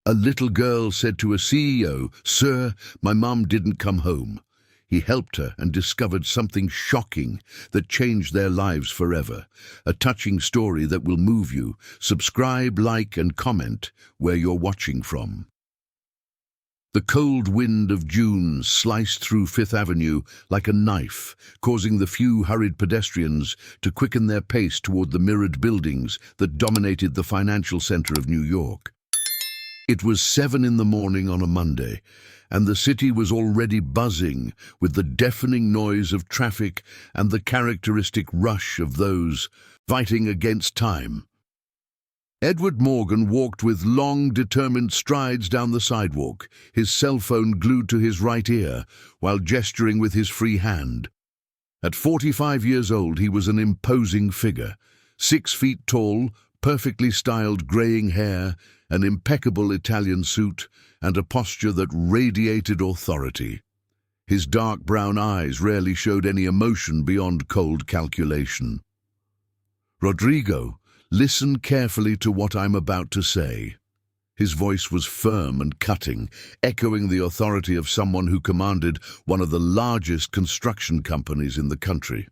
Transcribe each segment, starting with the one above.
A little girl said to a CEO, "Sir, my mum didn't come home." He helped her and discovered something shocking that changed their lives forever. A touching story that will move you. Subscribe, like, and comment where you're watching from. The cold wind of June sliced through Fifth Avenue like a knife, causing the few hurried pedestrians to quicken their pace toward the mirrored buildings that dominated the financial center of New York. It was 7 in the morning on a Monday, and the city was already buzzing with the deafening noise of traffic and the characteristic rush of those fighting against time. Edward Morgan walked with long, determined strides down the sidewalk, his cell phone glued to his right ear, while gesturing with his free hand. At 45 years old, he was an imposing figure, 6 feet tall, perfectly styled graying hair, an impeccable Italian suit, and a posture that radiated authority. His dark brown eyes rarely showed any emotion beyond cold calculation. "Rodrigo, listen carefully to what I'm about to say." His voice was firm and cutting, echoing the authority of someone who commanded one of the largest construction companies in the country.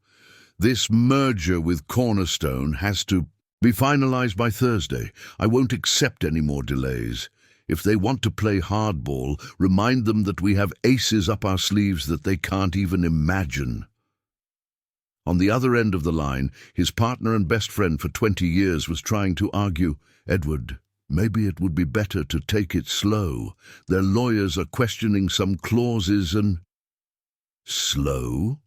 "This merger with Cornerstone has to be finalized by Thursday. I won't accept any more delays. If they want to play hardball, remind them that we have aces up our sleeves that they can't even imagine." On the other end of the line, his partner and best friend for 20 years was trying to argue, "Edward, maybe it would be better to take it slow. Their lawyers are questioning some clauses and—" "Slow?"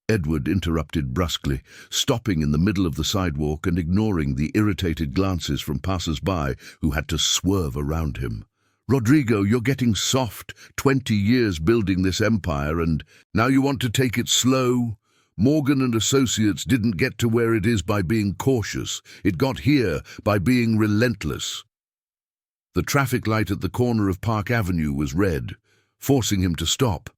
Edward interrupted brusquely, stopping in the middle of the sidewalk and ignoring the irritated glances from passers-by who had to swerve around him. "Rodrigo, you're getting soft. 20 years building this empire, and now you want to take it slow? Morgan and Associates didn't get to where it is by being cautious. It got here by being relentless." The traffic light at the corner of Park Avenue was red, forcing him to stop.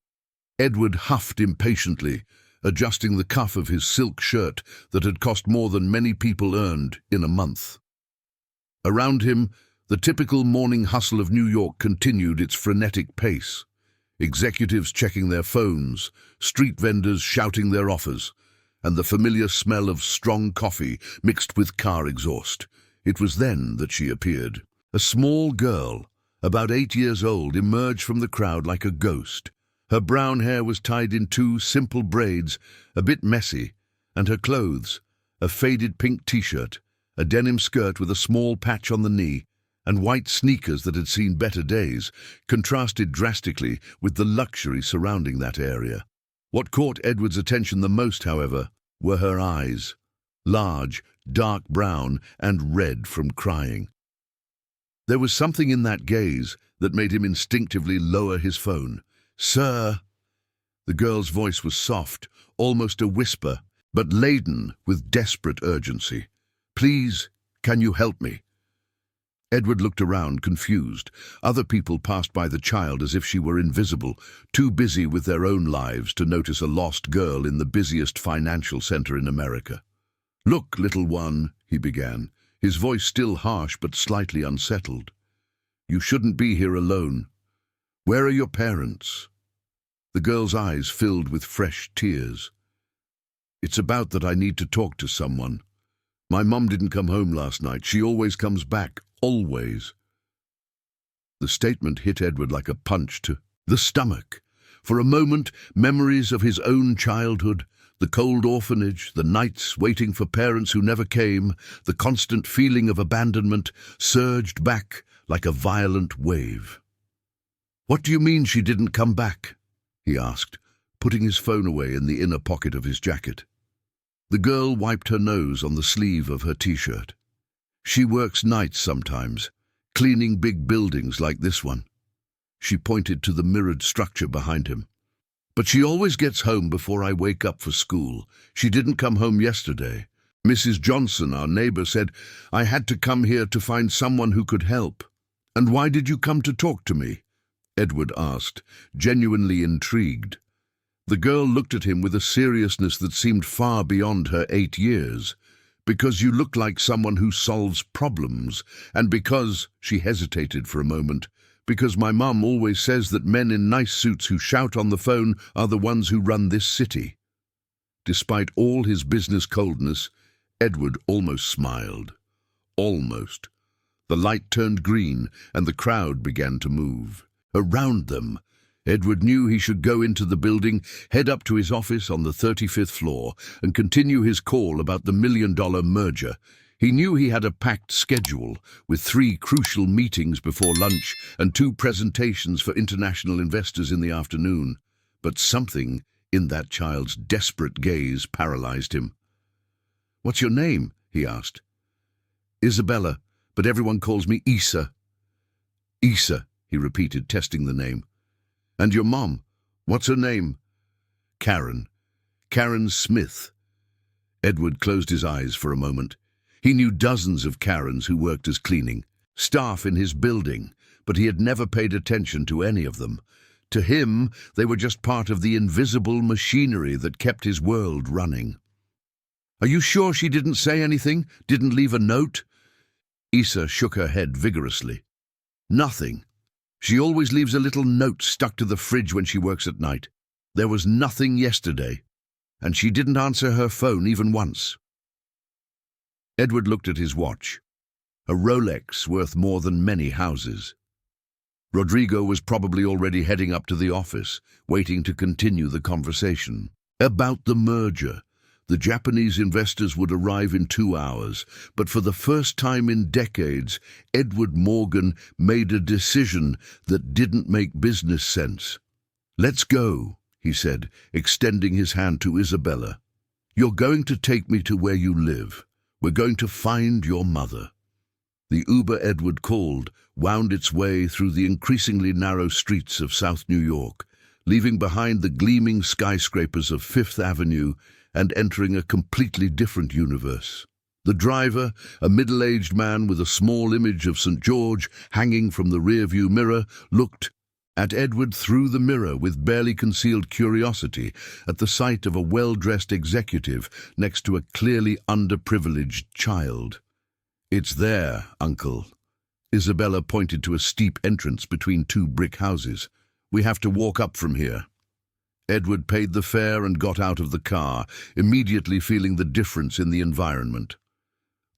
Edward huffed impatiently, adjusting the cuff of his silk shirt that had cost more than many people earned in a month. Around him, the typical morning hustle of New York continued its frenetic pace. Executives checking their phones, street vendors shouting their offers, and the familiar smell of strong coffee mixed with car exhaust. It was then that she appeared. A small girl, about 8 years old, emerged from the crowd like a ghost. Her brown hair was tied in 2 simple braids, a bit messy, and her clothes, a faded pink t-shirt, a denim skirt with a small patch on the knee, and white sneakers that had seen better days, contrasted drastically with the luxury surrounding that area. What caught Edward's attention the most, however, were her eyes, large, dark brown, and red from crying. There was something in that gaze that made him instinctively lower his phone. "Sir!" The girl's voice was soft, almost a whisper, but laden with desperate urgency. "Please, can you help me?" Edward looked around, confused. Other people passed by the child as if she were invisible, too busy with their own lives to notice a lost girl in the busiest financial center in America. "Look, little one," he began, his voice still harsh but slightly unsettled. "You shouldn't be here alone. Where are your parents?" The girl's eyes filled with fresh tears. "It's about that I need to talk to someone. My mum didn't come home last night. She always comes back, always." The statement hit Edward like a punch to the stomach. For a moment, memories of his own childhood, the cold orphanage, the nights waiting for parents who never came, the constant feeling of abandonment, surged back like a violent wave. "What do you mean she didn't come back?" he asked, putting his phone away in the inner pocket of his jacket. The girl wiped her nose on the sleeve of her t-shirt. "She works nights sometimes, cleaning big buildings like this one." She pointed to the mirrored structure behind him. "But she always gets home before I wake up for school. She didn't come home yesterday. Mrs. Johnson, our neighbor, said I had to come here to find someone who could help." "And why did you come to talk to me?" Edward asked, genuinely intrigued. The girl looked at him with a seriousness that seemed far beyond her 8 years. because you look like someone who solves problems, and because," she hesitated for a moment, "because my mum always says that men in nice suits who shout on the phone are the ones who run this city." Despite all his business coldness, Edward almost smiled. Almost. The light turned green, and the crowd began to move. Around them, Edward knew he should go into the building, head up to his office on the 35th floor, and continue his call about the $1 million merger. He knew he had a packed schedule, with 3 crucial meetings before lunch and 2 presentations for international investors in the afternoon. But something in that child's desperate gaze paralyzed him. "What's your name?" he asked. "Isabella, but everyone calls me Isa." "Isa," he repeated, testing the name. "And your mom, what's her name?" "Karen. Karen Smith." Edward closed his eyes for a moment. He knew dozens of Karens who worked as cleaning staff in his building, but he had never paid attention to any of them. To him, they were just part of the invisible machinery that kept his world running. "Are you sure she didn't say anything? Didn't leave a note?" Isa shook her head vigorously. "Nothing. She always leaves a little note stuck to the fridge when she works at night. There was nothing yesterday, and she didn't answer her phone even once." Edward looked at his watch. A Rolex worth more than many houses. Rodrigo was probably already heading up to the office, waiting to continue the conversation. About the merger. The Japanese investors would arrive in 2 hours, but for the first time in decades, Edward Morgan made a decision that didn't make business sense. "Let's go," he said, extending his hand to Isabella. "You're going to take me to where you live. We're going to find your mother." The Uber Edward called wound its way through the increasingly narrow streets of South New York, leaving behind the gleaming skyscrapers of Fifth Avenue and entering a completely different universe. The driver, a middle-aged man with a small image of St. George hanging from the rearview mirror, looked at Edward through the mirror with barely concealed curiosity at the sight of a well-dressed executive next to a clearly underprivileged child. "It's there, Uncle." Isabella pointed to a steep entrance between 2 brick houses. "We have to walk up from here." Edward paid the fare and got out of the car, immediately feeling the difference in the environment.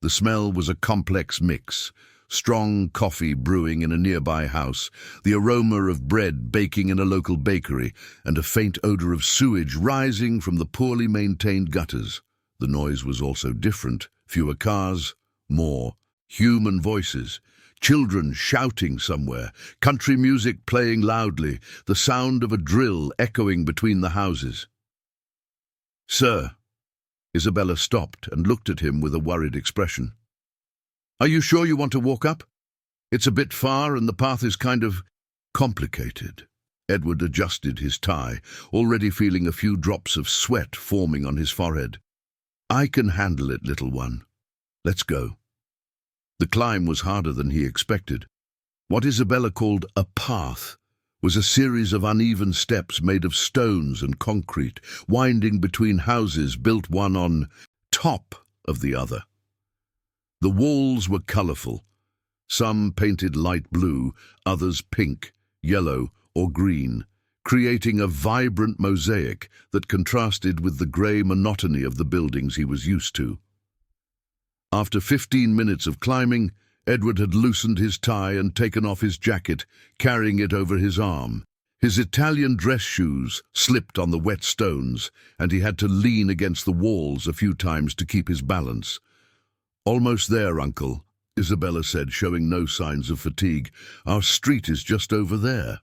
The smell was a complex mix. Strong coffee brewing in a nearby house, the aroma of bread baking in a local bakery, and a faint odor of sewage rising from the poorly maintained gutters. The noise was also different. Fewer cars, more human voices. Children shouting somewhere, country music playing loudly, the sound of a drill echoing between the houses. "Sir." Isabella stopped and looked at him with a worried expression. "Are you sure you want to walk up? It's a bit far and the path is kind of complicated." Edward adjusted his tie, already feeling a few drops of sweat forming on his forehead. "I can handle it, little one. Let's go." The climb was harder than he expected. What Isabella called a path was a series of uneven steps made of stones and concrete, winding between houses built one on top of the other. The walls were colourful, some painted light blue, others pink, yellow, or green, creating a vibrant mosaic that contrasted with the grey monotony of the buildings he was used to. After 15 minutes of climbing, Edward had loosened his tie and taken off his jacket, carrying it over his arm. His Italian dress shoes slipped on the wet stones, and he had to lean against the walls a few times to keep his balance. "Almost there, Uncle," Isabella said, showing no signs of fatigue. "Our street is just over there."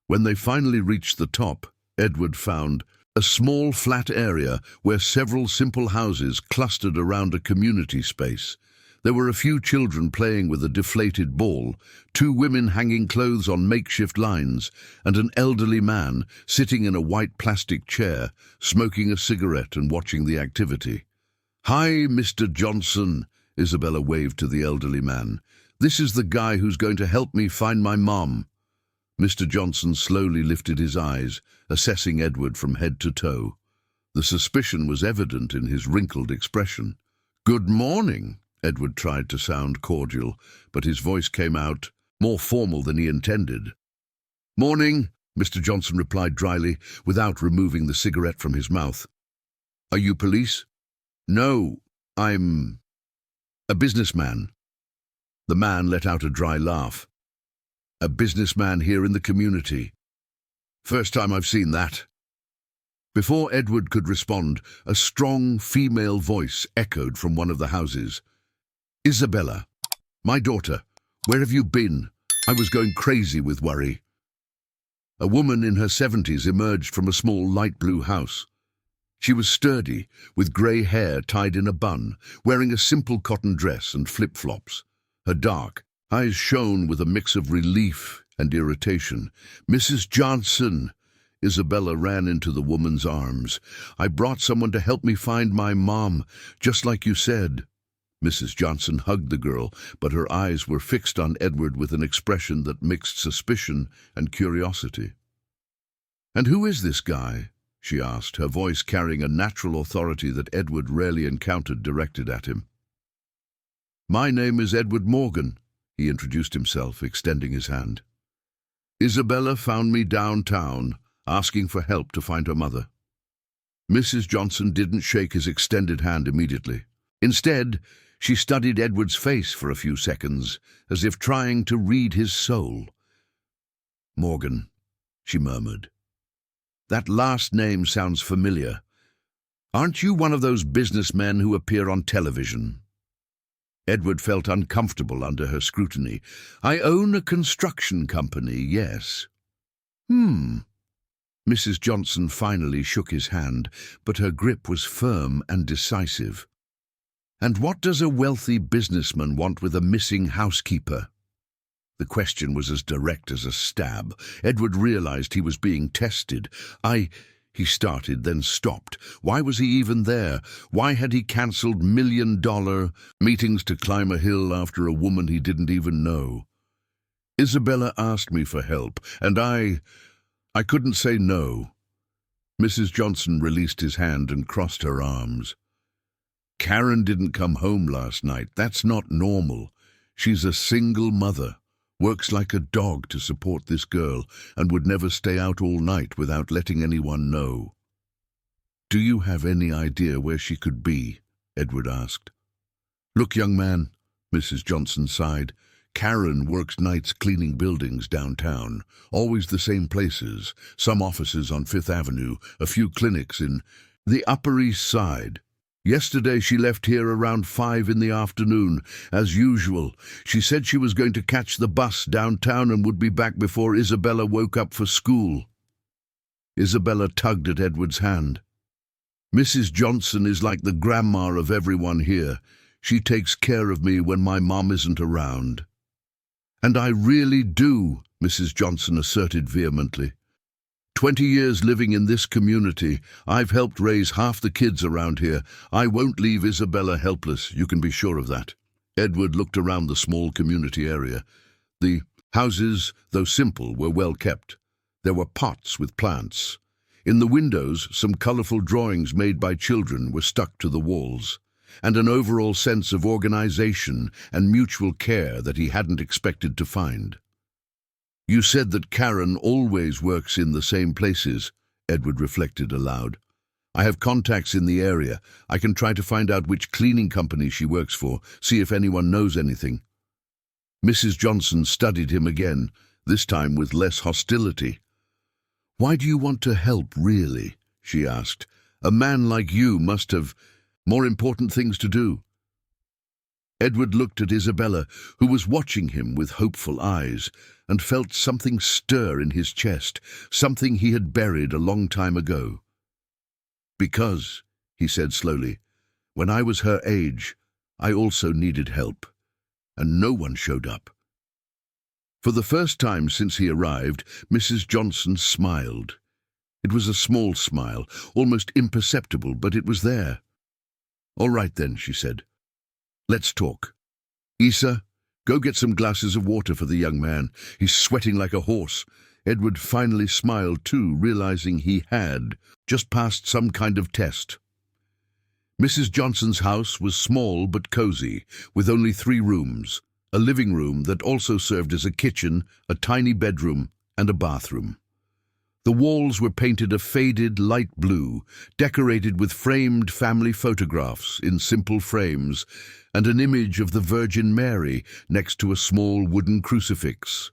When they finally reached the top, Edward found a small flat area where several simple houses clustered around a community space. There were a few children playing with a deflated ball, 2 women hanging clothes on makeshift lines, and an elderly man sitting in a white plastic chair, smoking a cigarette and watching the activity. "Hi, Mr. Johnson," Isabella waved to the elderly man. "This is the guy who's going to help me find my mom." Mr. Johnson slowly lifted his eyes, assessing Edward from head to toe. The suspicion was evident in his wrinkled expression. Good morning. Edward tried to sound cordial, but his voice came out more formal than he intended. Morning, Mr. Johnson replied dryly, without removing the cigarette from his mouth. Are you police? No, I'm a businessman. The man let out a dry laugh. A businessman here in the community. First time I've seen that. Before Edward could respond, a strong female voice echoed from one of the houses. Isabella, my daughter, where have you been? I was going crazy with worry. A woman in her 70s emerged from a small light blue house. She was sturdy, with grey hair tied in a bun, wearing a simple cotton dress and flip-flops. Her dark eyes shone with a mix of relief and irritation. Mrs. Johnson! Isabella ran into the woman's arms. I brought someone to help me find my mom, just like you said. Mrs. Johnson hugged the girl, but her eyes were fixed on Edward with an expression that mixed suspicion and curiosity. And who is this guy? She asked, her voice carrying a natural authority that Edward rarely encountered directed at him. My name is Edward Morgan, he introduced himself, extending his hand. Isabella found me downtown, asking for help to find her mother. Mrs. Johnson didn't shake his extended hand immediately. Instead, she studied Edward's face for a few seconds, as if trying to read his soul. Morgan, she murmured. That last name sounds familiar. Aren't you one of those businessmen who appear on television? Edward felt uncomfortable under her scrutiny. I own a construction company, yes. Mrs. Johnson finally shook his hand, but her grip was firm and decisive. And what does a wealthy businessman want with a missing housekeeper? The question was as direct as a stab. Edward realized he was being tested. He started, then stopped. Why was he even there? Why had he cancelled million-dollar meetings to climb a hill after a woman he didn't even know? Isabella asked me for help, and I couldn't say no. Mrs. Johnson released his hand and crossed her arms. Karen didn't come home last night. That's not normal. She's a single mother, works like a dog to support this girl, and would never stay out all night without letting anyone know. Do you have any idea where she could be? Edward asked. Look, young man, Mrs. Johnson sighed. Karen works nights cleaning buildings downtown, always the same places, some offices on Fifth Avenue, a few clinics in the Upper East Side. Yesterday she left here around 5 in the afternoon, as usual. She said she was going to catch the bus downtown and would be back before Isabella woke up for school. Isabella tugged at Edward's hand. Mrs. Johnson is like the grandma of everyone here. She takes care of me when my mom isn't around. And I really do, Mrs. Johnson asserted vehemently. 20 years living in this community, I've helped raise half the kids around here. I won't leave Isabella helpless, you can be sure of that. Edward looked around the small community area. The houses, though simple, were well kept. There were pots with plants. In the windows, some colourful drawings made by children were stuck to the walls, and an overall sense of organisation and mutual care that he hadn't expected to find. You said that Karen always works in the same places, Edward reflected aloud. I have contacts in the area. I can try to find out which cleaning company she works for, see if anyone knows anything. Mrs. Johnson studied him again, this time with less hostility. Why do you want to help, really? She asked. A man like you must have more important things to do. Edward looked at Isabella, who was watching him with hopeful eyes, and felt something stir in his chest, something he had buried a long time ago. Because, he said slowly, when I was her age, I also needed help, and no one showed up. For the first time since he arrived, Mrs. Johnson smiled. It was a small smile, almost imperceptible, but it was there. All right then, she said. Let's talk. Isa, go get some glasses of water for the young man. He's sweating like a horse. Edward finally smiled too, realizing he had just passed some kind of test. Mrs. Johnson's house was small but cozy, with only 3 rooms, a living room that also served as a kitchen, a tiny bedroom, and a bathroom. The walls were painted a faded light blue, decorated with framed family photographs in simple frames, and an image of the Virgin Mary next to a small wooden crucifix.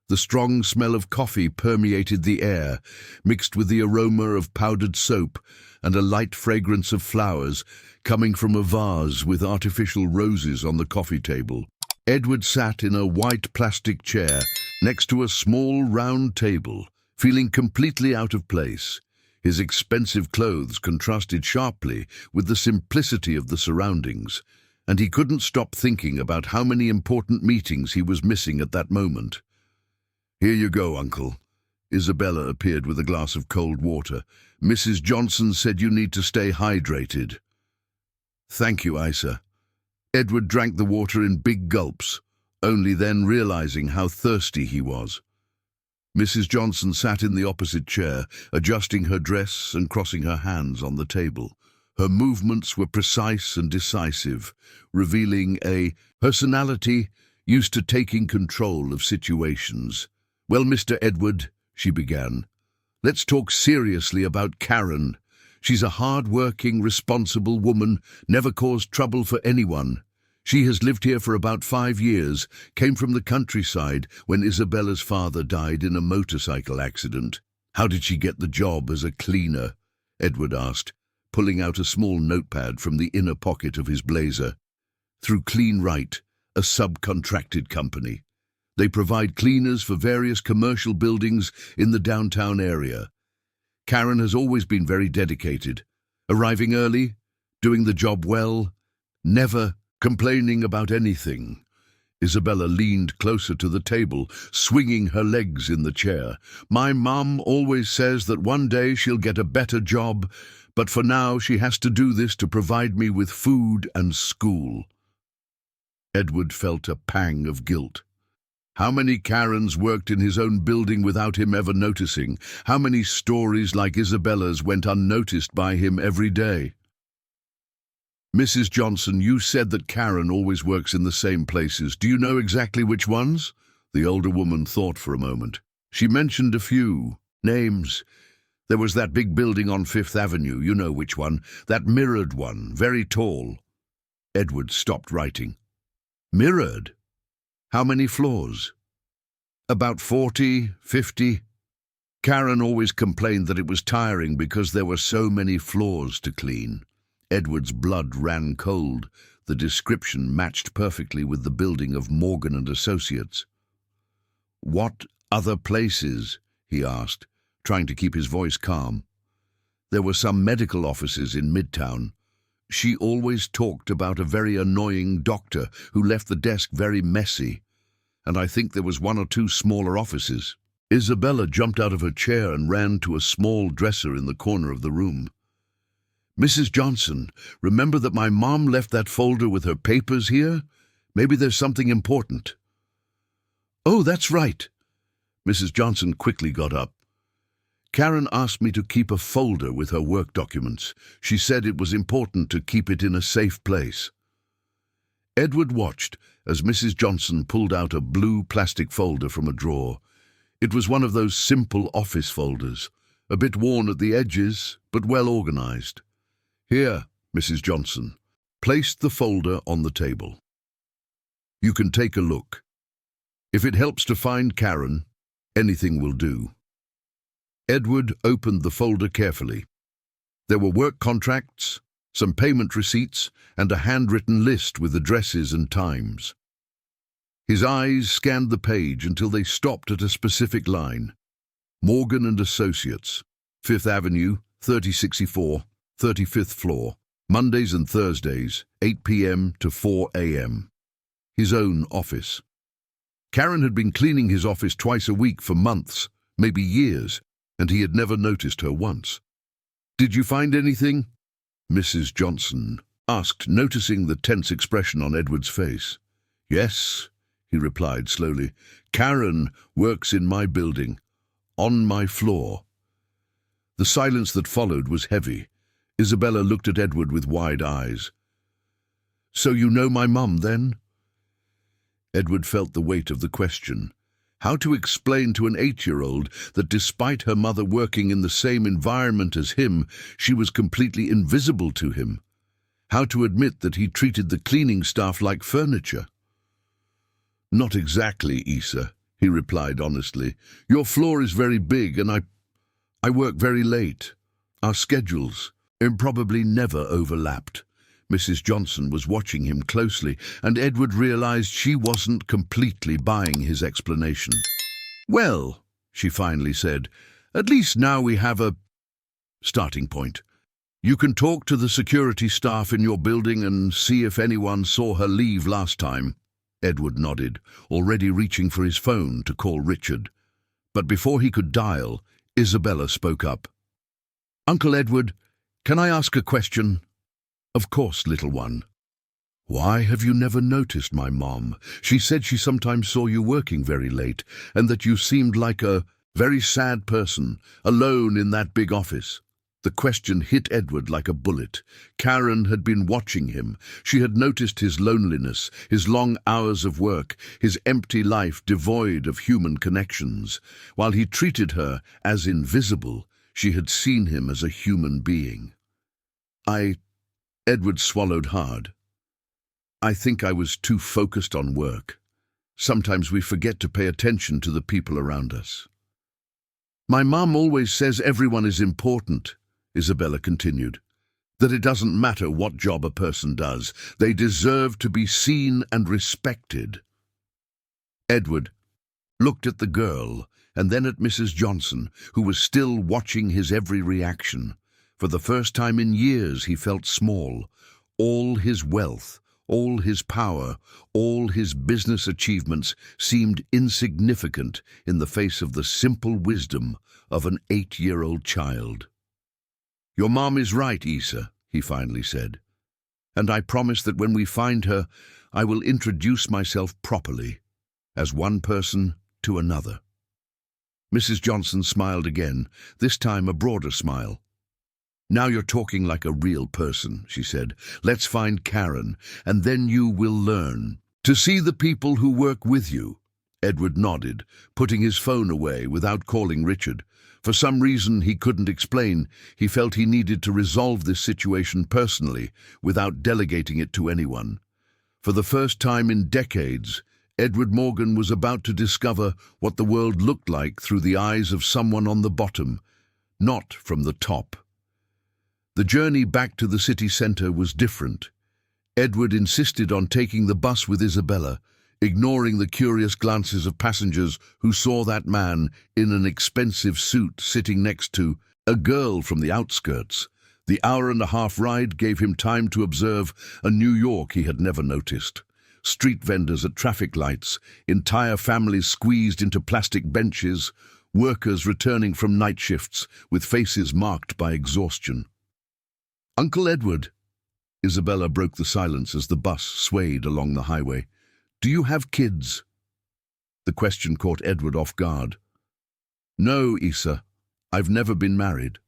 The strong smell of coffee permeated the air, mixed with the aroma of powdered soap and a light fragrance of flowers coming from a vase with artificial roses on the coffee table. Edward sat in a white plastic chair next to a small round table, feeling completely out of place. His expensive clothes contrasted sharply with the simplicity of the surroundings, and he couldn't stop thinking about how many important meetings he was missing at that moment. "Here you go, Uncle." Isabella appeared with a glass of cold water. "Mrs. Johnson said you need to stay hydrated." "Thank you, Isa." Edward drank the water in big gulps, only then realizing how thirsty he was. Mrs. Johnson sat in the opposite chair, adjusting her dress and crossing her hands on the table. Her movements were precise and decisive, revealing a personality used to taking control of situations. "Well, Mr. Edward," she began, "let's talk seriously about Karen. She's a hard-working, responsible woman, never caused trouble for anyone. She has lived here for about 5 years, came from the countryside when Isabella's father died in a motorcycle accident." "How did she get the job as a cleaner?" Edward asked, pulling out a small notepad from the inner pocket of his blazer. "Through Clean Right, a subcontracted company. They provide cleaners for various commercial buildings in the downtown area. Karen has always been very dedicated, arriving early, doing the job well, never complaining about anything." Isabella leaned closer to the table, swinging her legs in the chair. "My mum always says that one day she'll get a better job, but for now she has to do this to provide me with food and school." Edward felt a pang of guilt. How many Karens worked in his own building without him ever noticing? How many stories like Isabella's went unnoticed by him every day? "Mrs. Johnson, you said that Karen always works in the same places. Do you know exactly which ones?" The older woman thought for a moment. "She mentioned a few names. There was that big building on 5th Avenue, you know which one, that mirrored one, very tall." Edward stopped writing. "Mirrored? How many floors?" "About 40, 50. Karen always complained that it was tiring because there were so many floors to clean." Edward's blood ran cold. The description matched perfectly with the building of Morgan and Associates. "What other places?" he asked, trying to keep his voice calm. "There were some medical offices in Midtown. She always talked about a very annoying doctor who left the desk very messy. And I think there was 1 or 2 smaller offices." Isabella jumped out of her chair and ran to a small dresser in the corner of the room. "Mrs. Johnson, remember that my mom left that folder with her papers here? Maybe there's something important." "Oh, that's right." Mrs. Johnson quickly got up. "Karen asked me to keep a folder with her work documents. She said it was important to keep it in a safe place." Edward watched as Mrs. Johnson pulled out a blue plastic folder from a drawer. It was one of those simple office folders, a bit worn at the edges, but well organized. "Here," Mrs. Johnson placed the folder on the table. "You can take a look. If it helps to find Karen, anything will do." Edward opened the folder carefully. There were work contracts, some payment receipts, and a handwritten list with addresses and times. His eyes scanned the page until they stopped at a specific line. Morgan and Associates, 5th Avenue, 3064, 35th floor, Mondays and Thursdays, 8 p.m. to 4 a.m. His own office. Karen had been cleaning his office twice a week for months, maybe years, and he had never noticed her once. "Did you find anything?" Mrs. Johnson asked, noticing the tense expression on Edward's face. "Yes," he replied slowly. "Karen works in my building, on my floor." The silence that followed was heavy. Isabella looked at Edward with wide eyes. "So you know my mum, then?" Edward felt the weight of the question. How to explain to an 8-year-old that despite her mother working in the same environment as him, she was completely invisible to him? How to admit that he treated the cleaning staff like furniture? "Not exactly, Isa," he replied honestly. "Your floor is very big and I work very late. Our schedules improbably never overlapped." Mrs. Johnson was watching him closely, and Edward realized she wasn't completely buying his explanation. "Well," she finally said, "at least now we have a starting point. You can talk to the security staff in your building and see if anyone saw her leave last time." Edward nodded, already reaching for his phone to call Richard. But before he could dial, Isabella spoke up. "Uncle Edward, can I ask a question?" "Of course, little one." "Why have you never noticed my mom? She said she sometimes saw you working very late, and that you seemed like a very sad person, alone in that big office." The question hit Edward like a bullet. Karen had been watching him. She had noticed his loneliness, his long hours of work, his empty life devoid of human connections. While he treated her as invisible, she had seen him as a human being. Edward swallowed hard. "I think I was too focused on work. Sometimes we forget to pay attention to the people around us." "My mum always says everyone is important," Isabella continued. "That it doesn't matter what job a person does, they deserve to be seen and respected." Edward looked at the girl and then at Mrs. Johnson, who was still watching his every reaction. For the first time in years he felt small. All his wealth, all his power, all his business achievements seemed insignificant in the face of the simple wisdom of an 8-year-old child. "Your mom is right, Isa," he finally said. "And I promise that when we find her, I will introduce myself properly, as one person to another." Mrs. Johnson smiled again, this time a broader smile. "Now you're talking like a real person," she said. "Let's find Karen, and then you will learn to see the people who work with you." Edward nodded, putting his phone away without calling Richard. For some reason he couldn't explain, he felt he needed to resolve this situation personally, without delegating it to anyone. For the first time in decades, Edward Morgan was about to discover what the world looked like through the eyes of someone on the bottom, not from the top. The journey back to the city centre was different. Edward insisted on taking the bus with Isabella, ignoring the curious glances of passengers who saw that man in an expensive suit sitting next to a girl from the outskirts. The hour-and-a-half ride gave him time to observe a New York he had never noticed. Street vendors at traffic lights, entire families squeezed into plastic benches, workers returning from night shifts with faces marked by exhaustion. "Uncle Edward," Isabella broke the silence as the bus swayed along the highway. "Do you have kids?" The question caught Edward off guard. "No, Isa. I've never been married."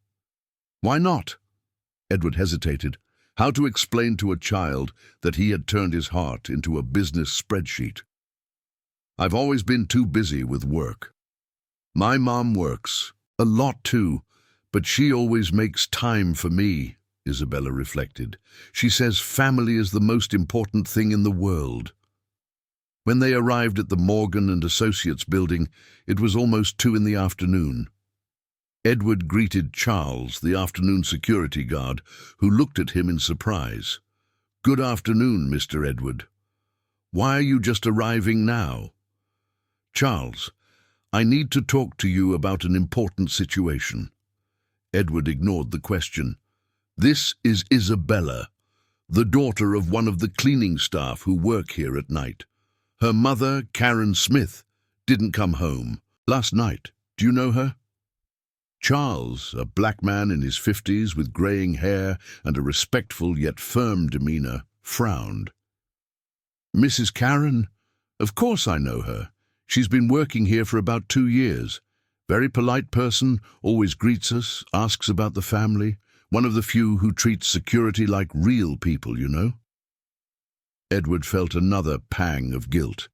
"Why not?" Edward hesitated. How to explain to a child that he had turned his heart into a business spreadsheet? "I've always been too busy with work." "My mom works. A lot too. But she always makes time for me," Isabella reflected. "She says family is the most important thing in the world." When they arrived at the Morgan and Associates building, it was almost 2 in the afternoon. Edward greeted Charles, the afternoon security guard, who looked at him in surprise. "Good afternoon, Mr. Edward. Why are you just arriving now?" "Charles, I need to talk to you about an important situation." Edward ignored the question. "This is Isabella, the daughter of one of the cleaning staff who work here at night. Her mother, Karen Smith, didn't come home last night. Do you know her?" Charles, a black man in his 50s with graying hair and a respectful yet firm demeanor, frowned. "Mrs. Karen? Of course I know her. She's been working here for about 2 years. Very polite person, always greets us, asks about the family. One of the few who treats security like real people, you know. Edward felt another pang of guilt.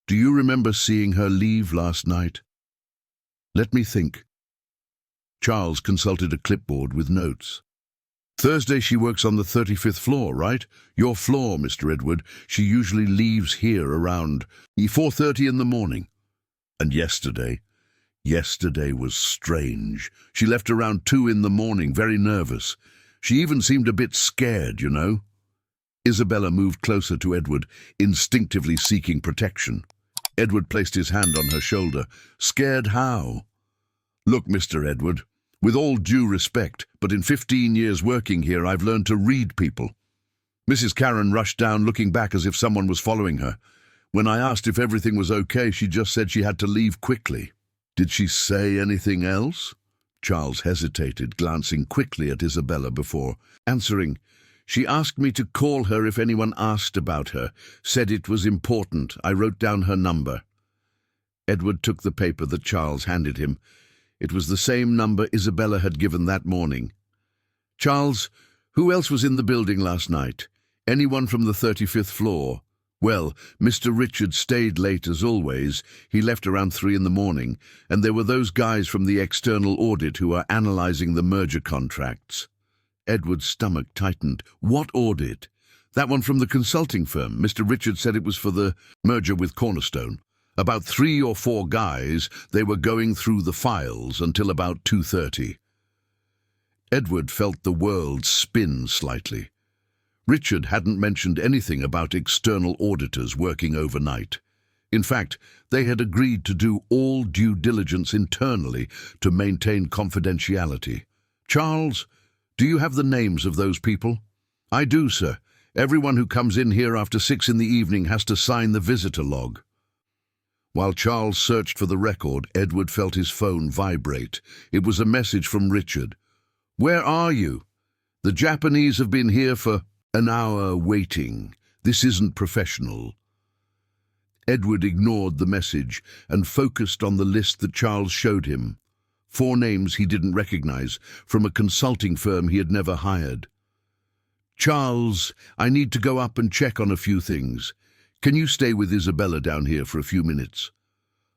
Do you remember seeing her leave last night? Let me think. Charles consulted a clipboard with notes. Thursday she works on the 35th floor, right? Your floor, Mr. Edward. She usually leaves here around 4:30 in the morning. And yesterday? Yesterday was strange. She left around 2 in the morning, very nervous. She even seemed a bit scared, you know. Isabella moved closer to Edward, instinctively seeking protection. Edward placed his hand on her shoulder. Scared how? Look, Mr. Edward, with all due respect, but in 15 years working here I've learned to read people. Mrs. Karen rushed down, looking back as if someone was following her. When I asked if everything was okay, she just said she had to leave quickly. Did she say anything else? Charles hesitated, glancing quickly at Isabella before answering. She asked me to call her if anyone asked about her, said it was important. I wrote down her number. Edward took the paper that Charles handed him. It was the same number Isabella had given that morning. Charles, who else was in the building last night? Anyone from the 35th floor? Well, Mr. Richard stayed late as always. He left around 3 in the morning, and there were those guys from the external audit who are analyzing the merger contracts. Edward's stomach tightened. What audit? That one from the consulting firm. Mr. Richard said it was for the merger with Cornerstone. About 3 or 4 guys. They were going through the files until about 2:30. Edward felt the world spin slightly. Richard hadn't mentioned anything about external auditors working overnight. In fact, they had agreed to do all due diligence internally to maintain confidentiality. Charles, do you have the names of those people? I do, sir. Everyone who comes in here after 6 in the evening has to sign the visitor log. While Charles searched for the record, Edward felt his phone vibrate. It was a message from Richard. Where are you? The Japanese have been here for an hour waiting. This isn't professional. Edward ignored the message and focused on the list that Charles showed him. 4 names he didn't recognize, from a consulting firm he had never hired. Charles, I need to go up and check on a few things. Can you stay with Isabella down here for a few minutes?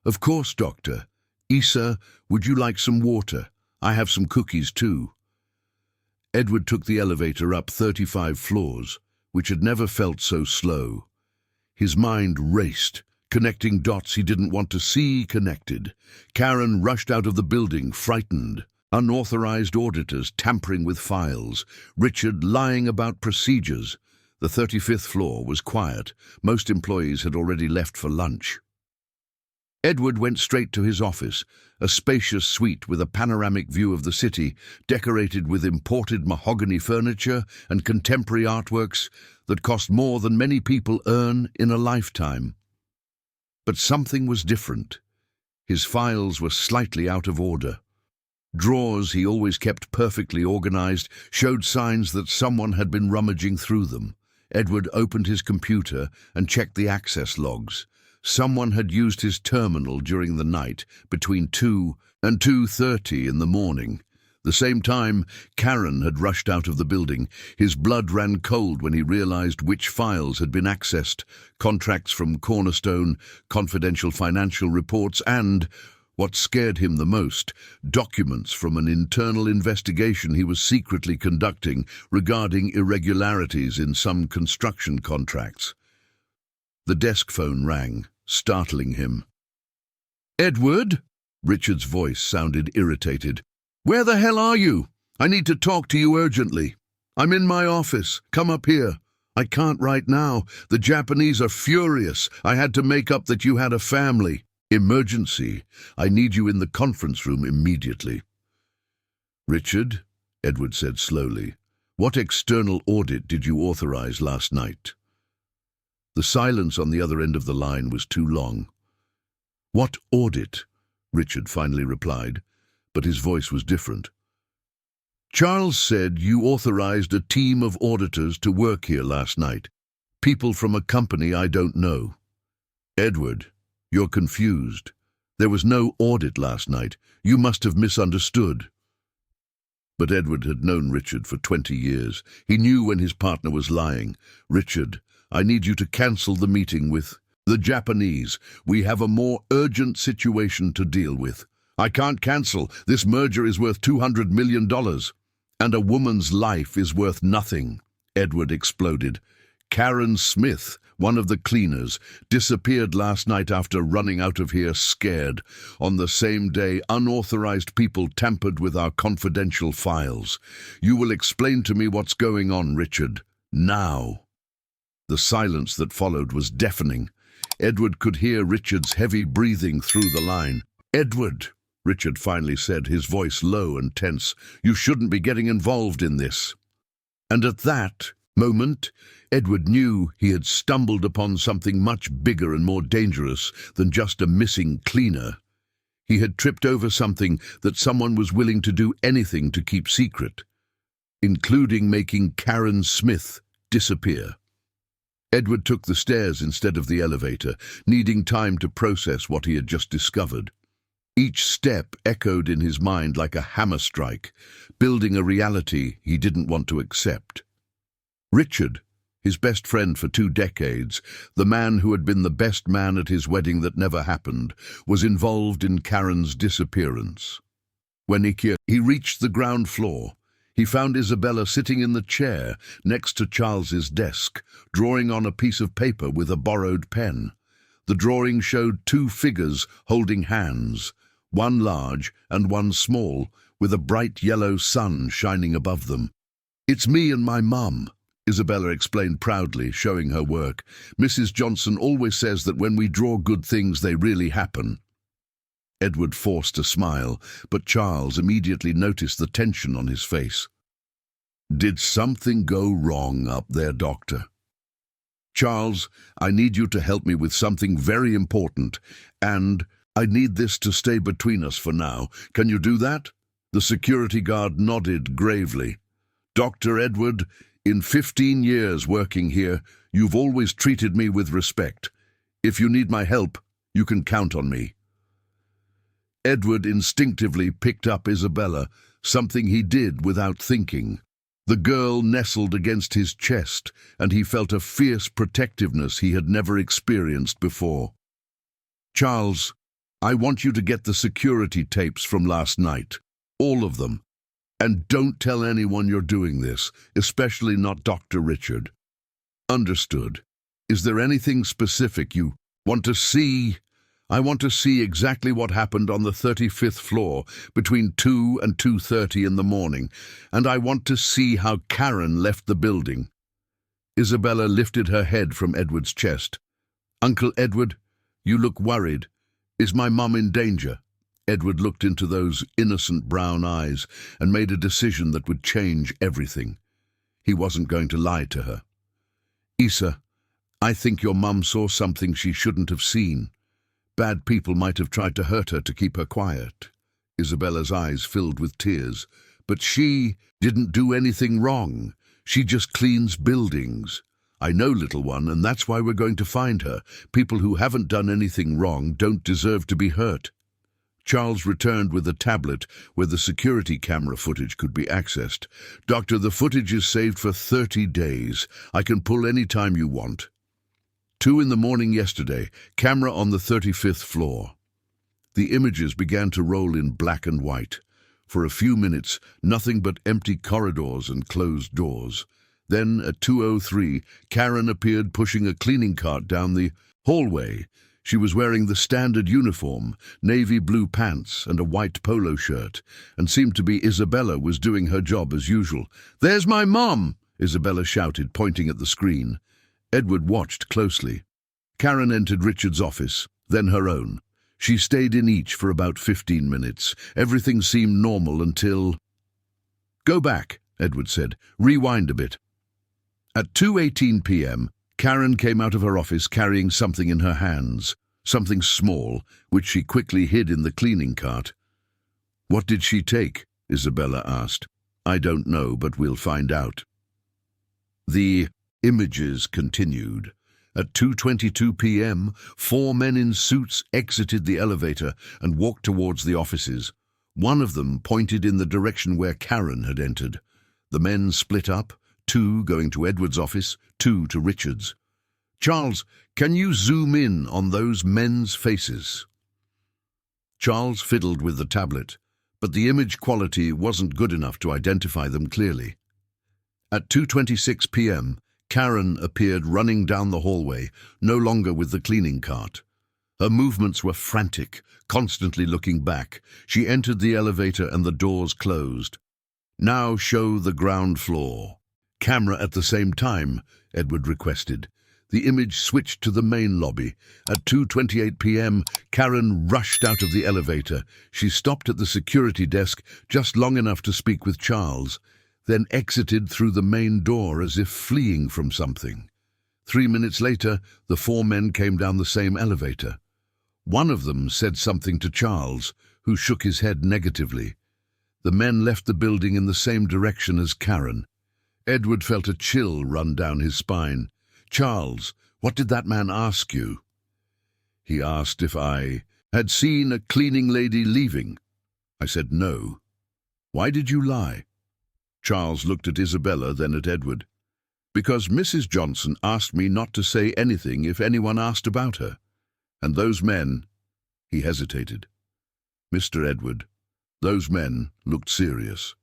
Of course, Doctor. Isa, would you like some water? I have some cookies too. Edward took the elevator up 35 floors, which had never felt so slow. His mind raced, connecting dots he didn't want to see connected. Karen rushed out of the building, frightened. Unauthorized auditors tampering with files. Richard lying about procedures. The 35th floor was quiet. Most employees had already left for lunch. Edward went straight to his office, a spacious suite with a panoramic view of the city, decorated with imported mahogany furniture and contemporary artworks that cost more than many people earn in a lifetime. But something was different. His files were slightly out of order. Drawers he always kept perfectly organized showed signs that someone had been rummaging through them. Edward opened his computer and checked the access logs. Someone had used his terminal during the night, between 2 and 2:30 in the morning. The same time, Karen had rushed out of the building. His blood ran cold when he realized which files had been accessed: contracts from Cornerstone, confidential financial reports, and, what scared him the most, documents from an internal investigation he was secretly conducting regarding irregularities in some construction contracts. The desk phone rang, startling him. "Edward?" Richard's voice sounded irritated. "Where the hell are you? I need to talk to you urgently. I'm in my office. Come up here." "I can't right now. The Japanese are furious. I had to make up that you had a family. Emergency. I need you in the conference room immediately." "Richard," Edward said slowly, "what external audit did you authorize last night?" The silence on the other end of the line was too long. "What audit?" Richard finally replied, but his voice was different. "Charles said you authorized a team of auditors to work here last night. People from a company I don't know." "Edward, you're confused. There was no audit last night. You must have misunderstood." But Edward had known Richard for 20 years. He knew when his partner was lying. "Richard, I need you to cancel the meeting with the Japanese. We have a more urgent situation to deal with." "I can't cancel. This merger is worth $200 million. And a woman's life is worth nothing," Edward exploded. "Karen Smith, one of the cleaners, disappeared last night after running out of here scared. On the same day, unauthorized people tampered with our confidential files. You will explain to me what's going on, Richard. Now." The silence that followed was deafening. Edward could hear Richard's heavy breathing through the line. "Edward," Richard finally said, his voice low and tense, "you shouldn't be getting involved in this." And at that moment, Edward knew he had stumbled upon something much bigger and more dangerous than just a missing cleaner. He had tripped over something that someone was willing to do anything to keep secret, including making Karen Smith disappear. Edward took the stairs instead of the elevator, needing time to process what he had just discovered. Each step echoed in his mind like a hammer strike, building a reality he didn't want to accept. Richard, his best friend for 2 decades, the man who had been the best man at his wedding that never happened, was involved in Karen's disappearance. When he reached the ground floor, he found Isabella sitting in the chair next to Charles's desk, drawing on a piece of paper with a borrowed pen. The drawing showed 2 figures holding hands, one large and one small, with a bright yellow sun shining above them. "It's me and my mum," Isabella explained proudly, showing her work. "Mrs. Johnson always says that when we draw good things, they really happen." Edward forced a smile, but Charles immediately noticed the tension on his face. "Did something go wrong up there, Doctor?" "Charles, I need you to help me with something very important, and I need this to stay between us for now. Can you do that?" The security guard nodded gravely. "Dr. Edward, in 15 years working here, you've always treated me with respect. If you need my help, you can count on me." Edward instinctively picked up Isabella, something he did without thinking. The girl nestled against his chest, and he felt a fierce protectiveness he had never experienced before. "Charles, I want you to get the security tapes from last night. All of them. And don't tell anyone you're doing this, especially not Dr. Richard." "Understood. Is there anything specific you want to see?" "I want to see exactly what happened on the 35th floor between 2 and 2:30 in the morning, and I want to see how Karen left the building." Isabella lifted her head from Edward's chest. "Uncle Edward, you look worried. Is my mum in danger?" Edward looked into those innocent brown eyes and made a decision that would change everything. He wasn't going to lie to her. "Isa, I think your mum saw something she shouldn't have seen. Bad people might have tried to hurt her to keep her quiet." Isabella's eyes filled with tears. "But she didn't do anything wrong. She just cleans buildings. I know, little one, and that's why we're going to find her. People who haven't done anything wrong don't deserve to be hurt." Charles returned with a tablet where the security camera footage could be accessed. "Doctor, the footage is saved for 30 days. I can pull any time you want." 2 in the morning yesterday, camera on the 35th floor. The images began to roll in black and white. For a few minutes, nothing but empty corridors and closed doors. Then, at 2:03, Karen appeared pushing a cleaning cart down the hallway. She was wearing the standard uniform, navy blue pants and a white polo shirt, and seemed to be Isabella was doing her job as usual. "There's my mum!" Isabella shouted, pointing at the screen. Edward watched closely. Karen entered Richard's office, then her own. She stayed in each for about 15 minutes. Everything seemed normal until... "Go back," Edward said. "Rewind a bit." At 2:18 p.m., Karen came out of her office carrying something in her hands, something small, which she quickly hid in the cleaning cart. "What did she take?" Isabella asked. "I don't know, but we'll find out." The images continued. At 2:22 p.m., 4 men in suits exited the elevator and walked towards the offices. One of them pointed in the direction where Karen had entered. The men split up, 2 going to Edward's office, 2 to Richard's. "Charles, can you zoom in on those men's faces?" Charles fiddled with the tablet, but the image quality wasn't good enough to identify them clearly. At 2:26 p.m., Karen appeared running down the hallway, no longer with the cleaning cart. Her movements were frantic, constantly looking back. She entered the elevator and the doors closed. "Now show the ground floor." "Camera at the same time," Edward requested. The image switched to the main lobby. At 2:28 p.m., Karen rushed out of the elevator. She stopped at the security desk just long enough to speak with Charles, then exited through the main door as if fleeing from something. 3 minutes later, the 4 men came down the same elevator. One of them said something to Charles, who shook his head negatively. The men left the building in the same direction as Karen. Edward felt a chill run down his spine. "Charles, what did that man ask you?" "He asked if I had seen a cleaning lady leaving. I said no." "Why did you lie?" Charles looked at Isabella, then at Edward. "Because Mrs. Johnson asked me not to say anything if anyone asked about her. And those men—" He hesitated. "Mr. Edward, those men looked serious."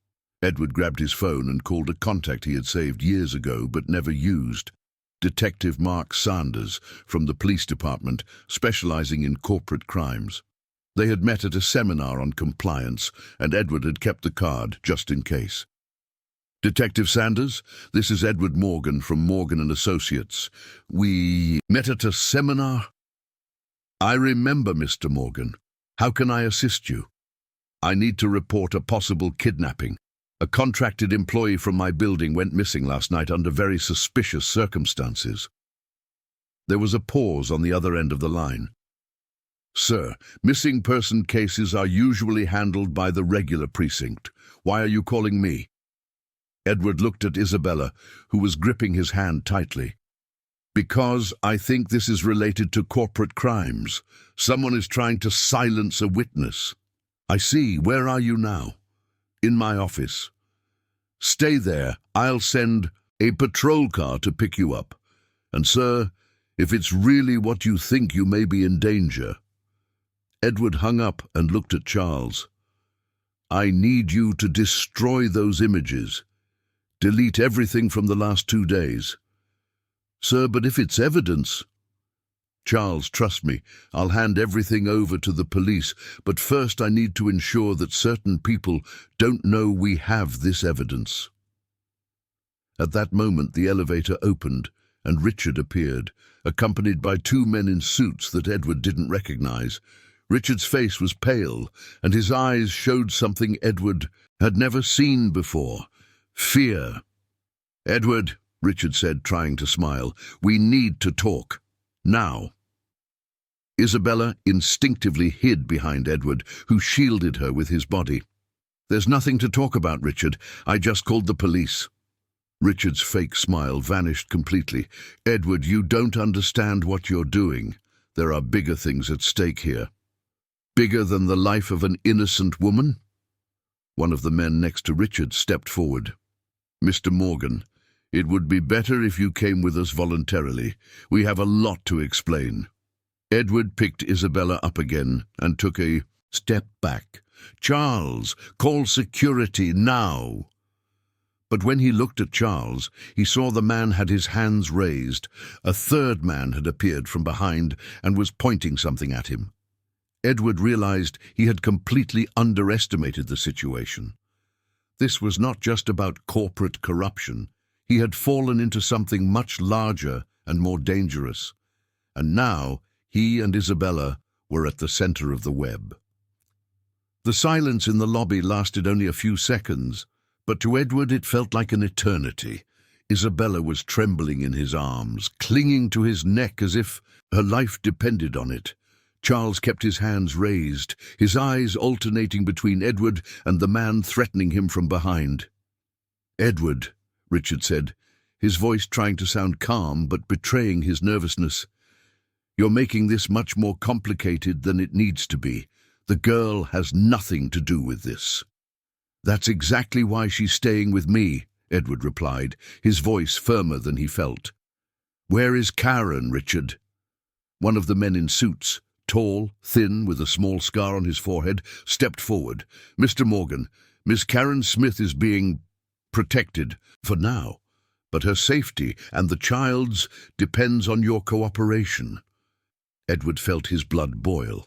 Edward grabbed his phone and called a contact he had saved years ago but never used. Detective Mark Sanders from the police department, specializing in corporate crimes. They had met at a seminar on compliance, and Edward had kept the card just in case. "Detective Sanders, this is Edward Morgan from Morgan & Associates. We met at a seminar?" "I remember, Mr. Morgan. How can I assist you?" "I need to report a possible kidnapping. A contracted employee from my building went missing last night under very suspicious circumstances." There was a pause on the other end of the line. "Sir, missing person cases are usually handled by the regular precinct. Why are you calling me?" Edward looked at Isabella, who was gripping his hand tightly. "Because I think this is related to corporate crimes. Someone is trying to silence a witness." "I see. Where are you now?" "In my office." "Stay there. I'll send a patrol car to pick you up. And, sir, if it's really what you think, you may be in danger." Edward hung up and looked at Charles. "I need you to destroy those images. Delete everything from the last 2 days." "Sir, but if it's evidence—" "Charles, trust me, I'll hand everything over to the police, but first I need to ensure that certain people don't know we have this evidence." At that moment the elevator opened and Richard appeared, accompanied by 2 men in suits that Edward didn't recognize. Richard's face was pale, and his eyes showed something Edward had never seen before: fear. "Edward," Richard said, trying to smile, "we need to talk. Now." Isabella instinctively hid behind Edward, who shielded her with his body. "There's nothing to talk about, Richard. I just called the police." Richard's fake smile vanished completely. "Edward, you don't understand what you're doing. There are bigger things at stake here." "Bigger than the life of an innocent woman?" One of the men next to Richard stepped forward. "Mr. Morgan, it would be better if you came with us voluntarily. We have a lot to explain." Edward picked Isabella up again and took a step back. "Charles, call security now." But when he looked at Charles, he saw the man had his hands raised. A 3rd man had appeared from behind and was pointing something at him. Edward realized he had completely underestimated the situation. This was not just about corporate corruption. He had fallen into something much larger and more dangerous. And now he and Isabella were at the center of the web. The silence in the lobby lasted only a few seconds, but to Edward it felt like an eternity. Isabella was trembling in his arms, clinging to his neck as if her life depended on it. Charles kept his hands raised, his eyes alternating between Edward and the man threatening him from behind. "Edward," Richard said, his voice trying to sound calm but betraying his nervousness, "you're making this much more complicated than it needs to be. The girl has nothing to do with this. That's exactly why she's staying with me, Edward replied, his voice firmer than he felt. Where is Karen, Richard? One of the men in suits, tall, thin, with a small scar on his forehead, stepped forward. Mr. Morgan, Miss Karen Smith is being protected for now, but her safety and the child's depends on your cooperation. Edward felt his blood boil.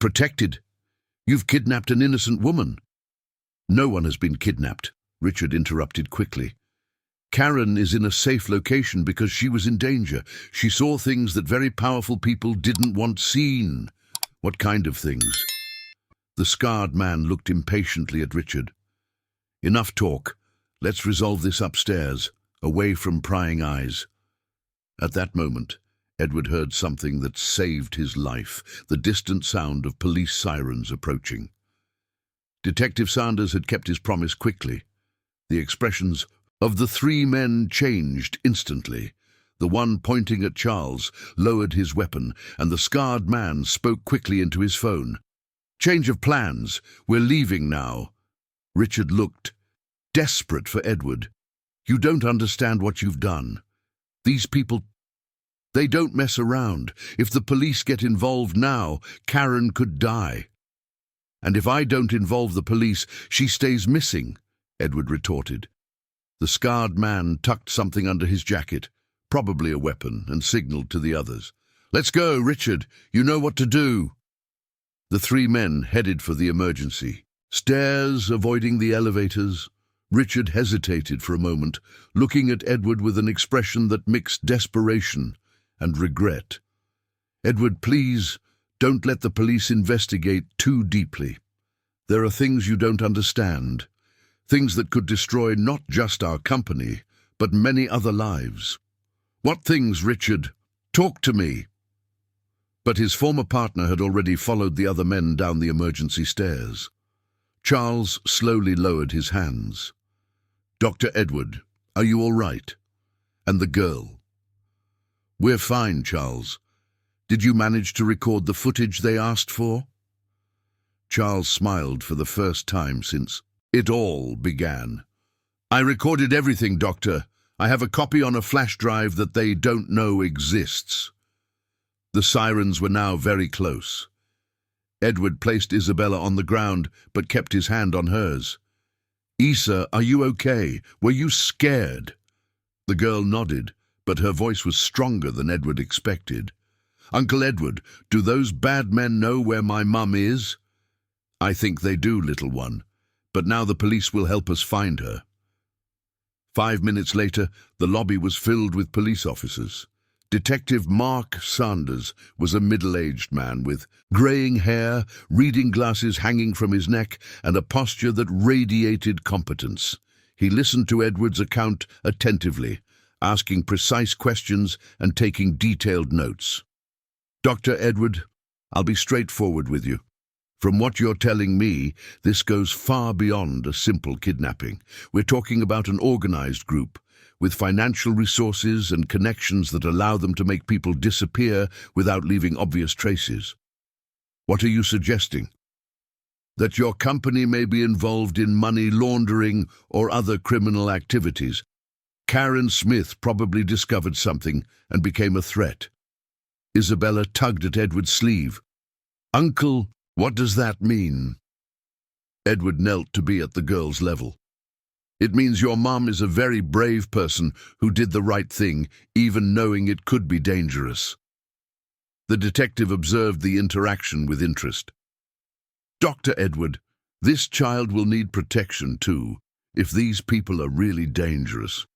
Protected? You've kidnapped an innocent woman. No one has been kidnapped, Richard interrupted quickly. Karen is in a safe location because she was in danger. She saw things that very powerful people didn't want seen. What kind of things? The scarred man looked impatiently at Richard. Enough talk. Let's resolve this upstairs, away from prying eyes. At that moment, Edward heard something that saved his life, the distant sound of police sirens approaching. Detective Sanders had kept his promise quickly. The expressions of the three men changed instantly. The one pointing at Charles lowered his weapon, and the scarred man spoke quickly into his phone. Change of plans. We're leaving now. Richard looked, desperate for Edward. You don't understand what you've done. These people, they don't mess around. If the police get involved now, Karen could die. And if I don't involve the police, she stays missing, Edward retorted. The scarred man tucked something under his jacket, probably a weapon, and signaled to the others. Let's go, Richard. You know what to do. The three men headed for the emergency. Stairs, avoiding the elevators. Richard hesitated for a moment, looking at Edward with an expression that mixed desperation and regret. Edward, please, don't let the police investigate too deeply. There are things you don't understand, things that could destroy not just our company, but many other lives. What things, Richard? Talk to me. But his former partner had already followed the other men down the emergency stairs. Charles slowly lowered his hands. Dr. Edward, are you all right? And the girl? We're fine, Charles. Did you manage to record the footage they asked for? Charles smiled for the first time since it all began. I recorded everything, Doctor. I have a copy on a flash drive that they don't know exists. The sirens were now very close. Edward placed Isabella on the ground, but kept his hand on hers. Isa, are you okay? Were you scared? The girl nodded, but her voice was stronger than Edward expected. Uncle Edward, do those bad men know where my mum is? I think they do, little one, but now the police will help us find her. 5 minutes later, the lobby was filled with police officers. Detective Mark Sanders was a middle-aged man with greying hair, reading glasses hanging from his neck, and a posture that radiated competence. He listened to Edward's account attentively, asking precise questions and taking detailed notes. Dr. Edward, I'll be straightforward with you. From what you're telling me, this goes far beyond a simple kidnapping. We're talking about an organized group, with financial resources and connections that allow them to make people disappear without leaving obvious traces. What are you suggesting? That your company may be involved in money laundering or other criminal activities. Karen Smith probably discovered something and became a threat. Isabella tugged at Edward's sleeve. Uncle, what does that mean? Edward knelt to be at the girl's level. It means your mom is a very brave person who did the right thing, even knowing it could be dangerous. The detective observed the interaction with interest. Dr. Edward, this child will need protection too, if these people are really dangerous.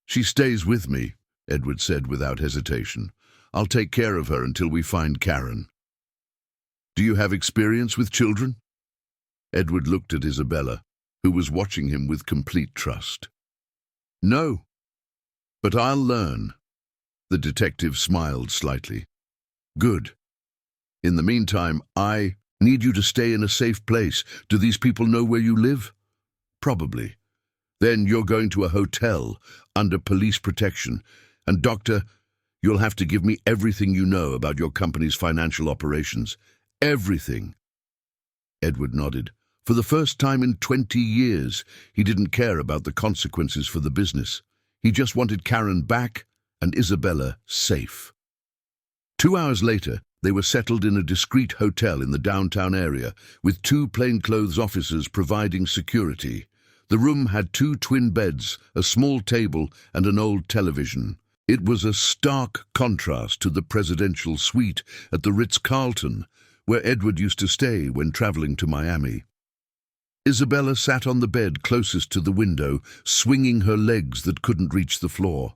She stays with me, Edward said without hesitation. I'll take care of her until we find Karen. Do you have experience with children? Edward looked at Isabella, who was watching him with complete trust. No, but I'll learn. The detective smiled slightly. Good. In the meantime, I need you to stay in a safe place. Do these people know where you live? Probably. Then you're going to a hotel under police protection. And Doctor, you'll have to give me everything you know about your company's financial operations. Everything. Edward nodded. For the first time in 20 years, he didn't care about the consequences for the business. He just wanted Karen back and Isabella safe. 2 hours later, they were settled in a discreet hotel in the downtown area, with 2 plainclothes officers providing security. The room had 2 twin beds, a small table, and an old television. It was a stark contrast to the presidential suite at the Ritz-Carlton, where Edward used to stay when traveling to Miami. Isabella sat on the bed closest to the window, swinging her legs that couldn't reach the floor.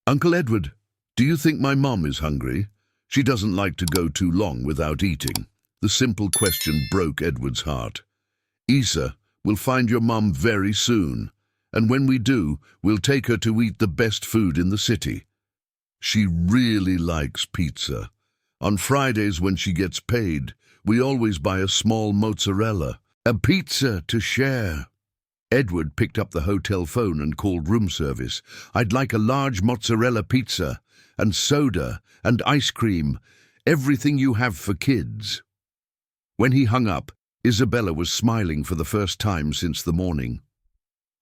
"Uncle Edward, do you think my mom is hungry? She doesn't like to go too long without eating." The simple question broke Edward's heart. "Isa, we'll find your mom very soon, and when we do, we'll take her to eat the best food in the city. She really likes pizza. On Fridays when she gets paid, we always buy a small mozzarella, a pizza to share." Edward picked up the hotel phone and called room service. "I'd like a large mozzarella pizza, and soda, and ice cream, everything you have for kids." When he hung up, Isabella was smiling for the first time since the morning.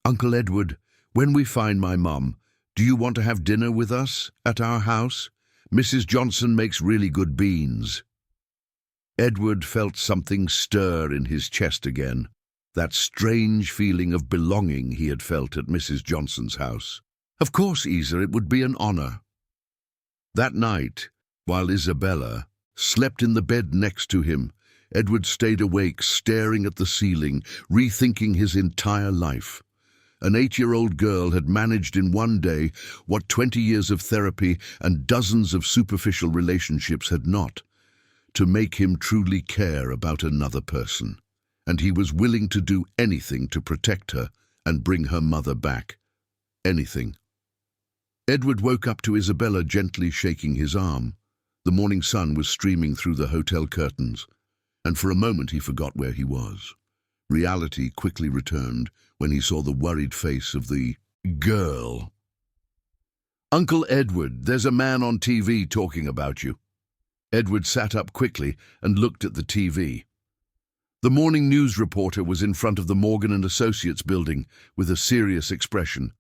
"Uncle Edward, when we find my mom, do you want to have dinner with us at our house? Mrs. Johnson makes really good beans." Edward felt something stir in his chest again, that strange feeling of belonging he had felt at Mrs. Johnson's house. "Of course, Isa, it would be an honor." That night, while Isabella slept in the bed next to him, Edward stayed awake, staring at the ceiling, rethinking his entire life. An 8-year-old girl had managed in one day what 20 years of therapy and dozens of superficial relationships had not, to make him truly care about another person. And he was willing to do anything to protect her and bring her mother back. Anything. Edward woke up to Isabella gently shaking his arm. The morning sun was streaming through the hotel curtains, and for a moment he forgot where he was. Reality quickly returned when he saw the worried face of the girl. "Uncle Edward, there's a man on TV talking about you." Edward sat up quickly and looked at the TV. The morning news reporter was in front of the Morgan & Associates building with a serious expression.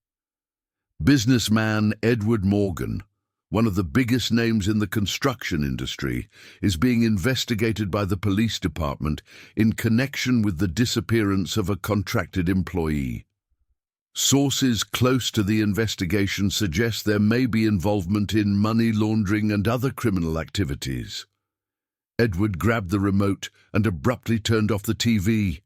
Businessman Edward Morgan, one of the biggest names in the construction industry, is being investigated by the police department in connection with the disappearance of a contracted employee. Sources close to the investigation suggest there may be involvement in money laundering and other criminal activities. Edward grabbed the remote and abruptly turned off the TV.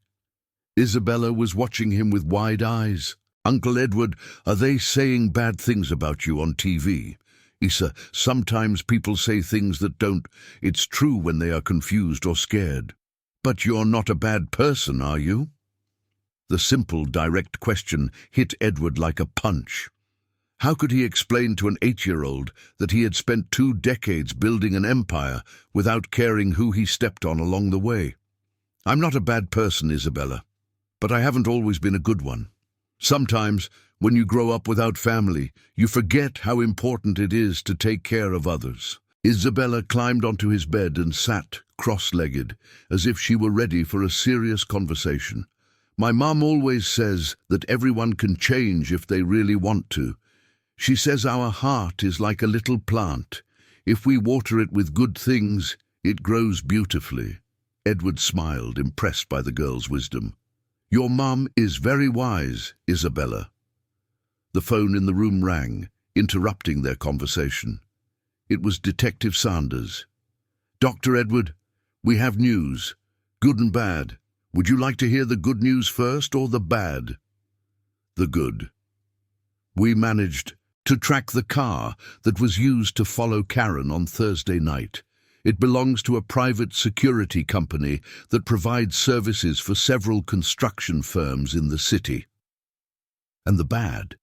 Isabella was watching him with wide eyes. "Uncle Edward, are they saying bad things about you on TV? Isa, sometimes people say things that don't. It's true when they are confused or scared. But you're not a bad person, are you?" The simple, direct question hit Edward like a punch. How could he explain to an 8-year-old that he had spent 2 decades building an empire without caring who he stepped on along the way? "I'm not a bad person, Isabella, but I haven't always been a good one. Sometimes, when you grow up without family, you forget how important it is to take care of others." Isabella climbed onto his bed and sat cross-legged, as if she were ready for a serious conversation. "My mom always says that everyone can change if they really want to. She says our heart is like a little plant. If we water it with good things, it grows beautifully." Edward smiled, impressed by the girl's wisdom. "Your mom is very wise, Isabella." The phone in the room rang, interrupting their conversation. It was Detective Sanders. "Dr. Edward, we have news, good and bad. Would you like to hear the good news first or the bad?" "The good. We managed to track the car that was used to follow Karen on Thursday night. It belongs to a private security company that provides services for several construction firms in the city." "And the bad?"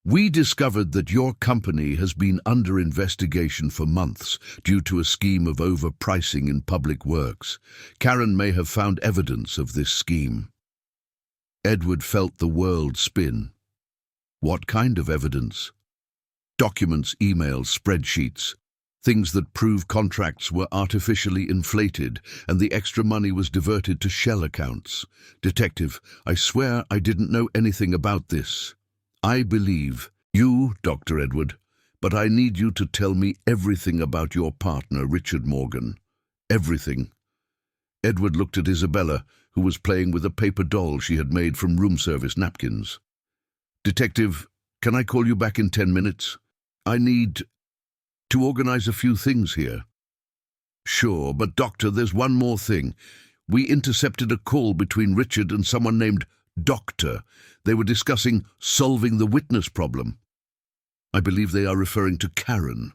"We discovered that your company has been under investigation for months due to a scheme of overpricing in public works. Karen may have found evidence of this scheme." Edward felt the world spin. "What kind of evidence?" "Documents, emails, spreadsheets. Things that prove contracts were artificially inflated and the extra money was diverted to shell accounts. Detective, I swear I didn't know anything about this. I believe you, Dr. Edward, but I need you to tell me everything about your partner, Richard Morgan. Everything. Edward looked at Isabella, who was playing with a paper doll she had made from room service napkins. Detective, can I call you back in 10 minutes? I need to organize a few things here. Sure, but Doctor, there's one more thing. We intercepted a call between Richard and someone named Doctor. They were discussing solving the witness problem. I believe they are referring to Karen.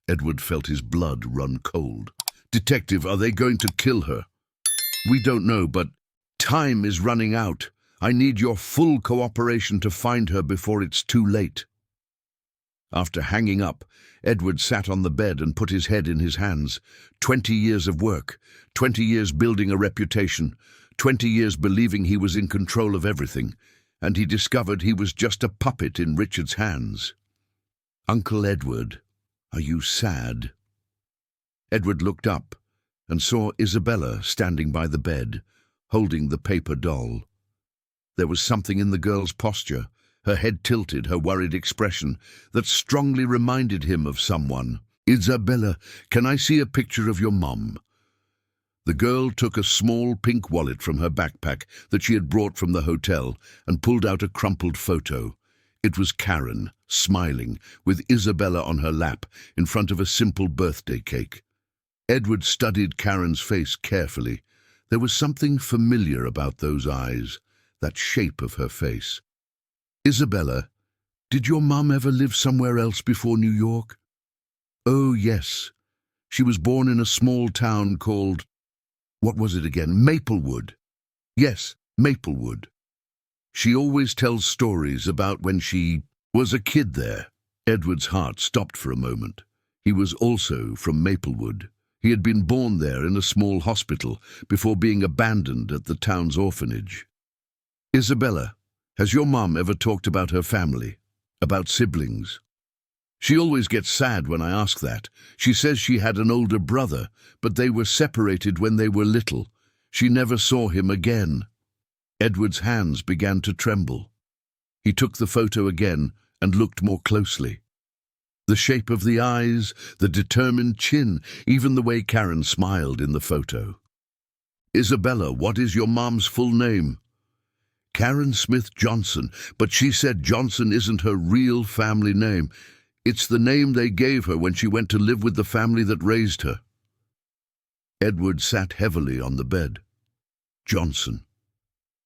Edward felt his blood run cold. Detective, are they going to kill her? We don't know, but time is running out. I need your full cooperation to find her before it's too late. After hanging up, Edward sat on the bed and put his head in his hands. 20 years of work, 20 years building a reputation, 20 years believing he was in control of everything, and he discovered he was just a puppet in Richard's hands. Uncle Edward, are you sad? Edward looked up and saw Isabella standing by the bed, holding the paper doll. There was something in the girl's posture, her head tilted, her worried expression, that strongly reminded him of someone. Isabella, can I see a picture of your mum? The girl took a small pink wallet from her backpack that she had brought from the hotel and pulled out a crumpled photo. It was Karen, smiling, with Isabella on her lap in front of a simple birthday cake. Edward studied Karen's face carefully. There was something familiar about those eyes, that shape of her face. Isabella, did your mum ever live somewhere else before New York? Oh, yes. She was born in a small town called, what was it again? Maplewood. Yes, Maplewood. She always tells stories about when she was a kid there. Edward's heart stopped for a moment. He was also from Maplewood. He had been born there in a small hospital before being abandoned at the town's orphanage. Isabella, has your mum ever talked about her family, about siblings? She always gets sad when I ask that. She says she had an older brother, but they were separated when they were little. She never saw him again. Edward's hands began to tremble. He took the photo again and looked more closely. The shape of the eyes, the determined chin, even the way Karen smiled in the photo. Isabella, what is your mom's full name? Karen Smith Johnson, but she said Johnson isn't her real family name. It's the name they gave her when she went to live with the family that raised her. Edward sat heavily on the bed. Johnson.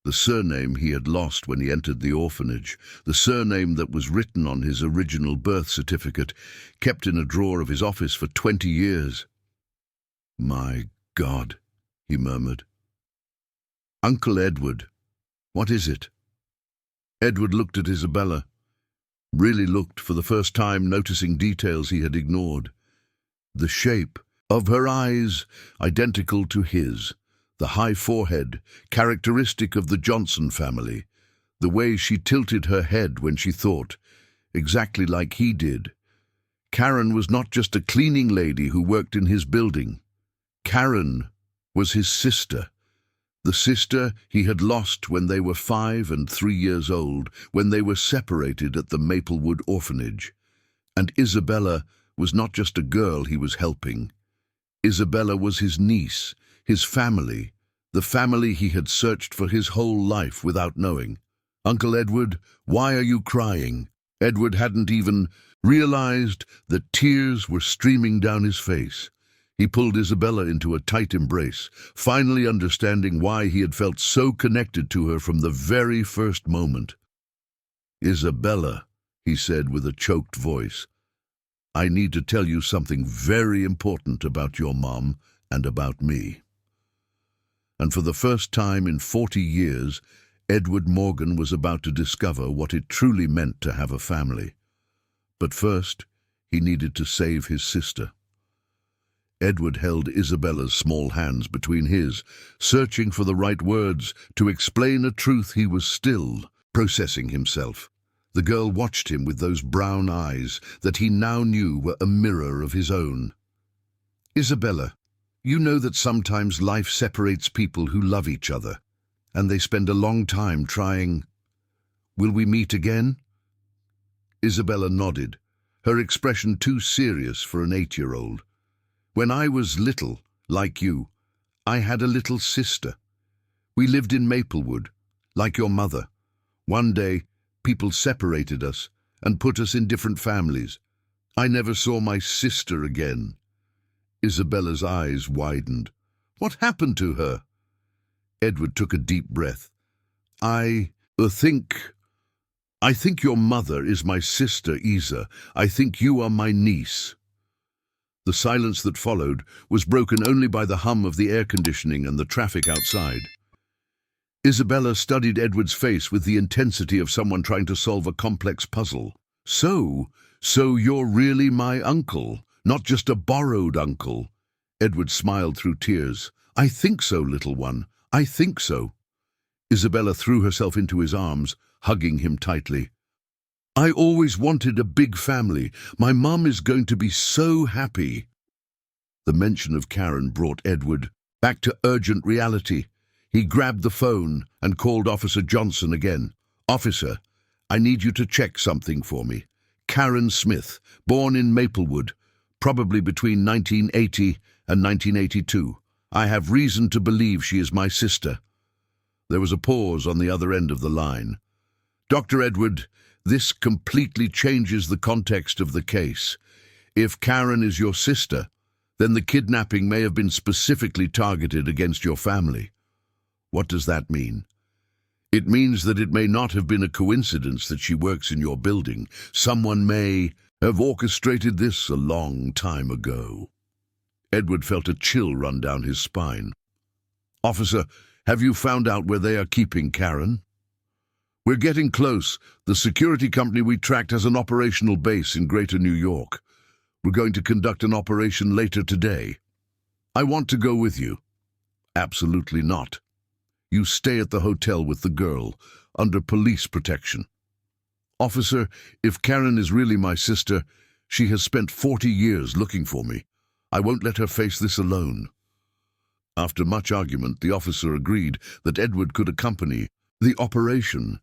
The surname he had lost when he entered the orphanage, the surname that was written on his original birth certificate, kept in a drawer of his office for 20 years. My God, he murmured. Uncle Edward, what is it? Edward looked at Isabella, really looked for the first time, noticing details he had ignored. The shape of her eyes, identical to his. The high forehead, characteristic of the Johnson family. The way she tilted her head when she thought, exactly like he did. Karen was not just a cleaning lady who worked in his building. Karen was his sister. The sister he had lost when they were 5 and 3 years old, when they were separated at the Maplewood orphanage. And Isabella was not just a girl he was helping. Isabella was his niece, his family, the family he had searched for his whole life without knowing. Uncle Edward, why are you crying? Edward hadn't even realized that tears were streaming down his face. He pulled Isabella into a tight embrace, finally understanding why he had felt so connected to her from the very first moment. Isabella, he said with a choked voice, I need to tell you something very important about your mom and about me. And for the first time in 40 years, Edward Morgan was about to discover what it truly meant to have a family. But first, he needed to save his sister. Edward held Isabella's small hands between his, searching for the right words to explain a truth he was still processing himself. The girl watched him with those brown eyes that he now knew were a mirror of his own. "Isabella, you know that sometimes life separates people who love each other, and they spend a long time trying. Will we meet again?" Isabella nodded, her expression too serious for an 8-year-old. "When I was little, like you, I had a little sister. We lived in Maplewood, like your mother. One day, people separated us and put us in different families. I never saw my sister again." Isabella's eyes widened. "What happened to her?" Edward took a deep breath. I think your mother is my sister, Isa. I think you are my niece." The silence that followed was broken only by the hum of the air conditioning and the traffic outside. Isabella studied Edward's face with the intensity of someone trying to solve a complex puzzle. So you're really my uncle, not just a borrowed uncle." Edward smiled through tears. "I think so, little one. I think so." Isabella threw herself into his arms, hugging him tightly. "I always wanted a big family. My mum is going to be so happy." The mention of Karen brought Edward back to urgent reality. He grabbed the phone and called Officer Johnson again. "Officer, I need you to check something for me. Karen Smith, born in Maplewood, probably between 1980 and 1982. I have reason to believe she is my sister." There was a pause on the other end of the line. "Dr. Edward, this completely changes the context of the case. If Karen is your sister, then the kidnapping may have been specifically targeted against your family." "What does that mean?" "It means that it may not have been a coincidence that she works in your building. Someone may have orchestrated this a long time ago." Edward felt a chill run down his spine. "Officer, have you found out where they are keeping Karen?" "We're getting close. The security company we tracked has an operational base in Greater New York. We're going to conduct an operation later today." "I want to go with you." "Absolutely not. You stay at the hotel with the girl, under police protection." "Officer, if Karen is really my sister, she has spent 40 years looking for me. I won't let her face this alone." After much argument, the officer agreed that Edward could accompany the operation,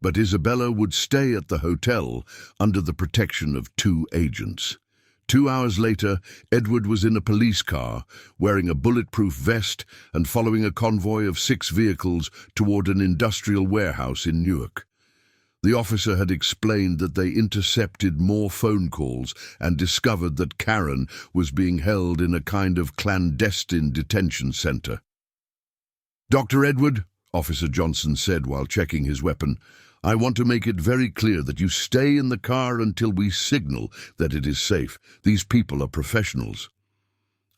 but Isabella would stay at the hotel under the protection of 2 agents. 2 hours later, Edward was in a police car, wearing a bulletproof vest and following a convoy of 6 vehicles toward an industrial warehouse in Newark. The officer had explained that they intercepted more phone calls and discovered that Karen was being held in a kind of clandestine detention center. "Dr. Edward," Officer Johnson said while checking his weapon, "I want to make it very clear that you stay in the car until we signal that it is safe. These people are professionals."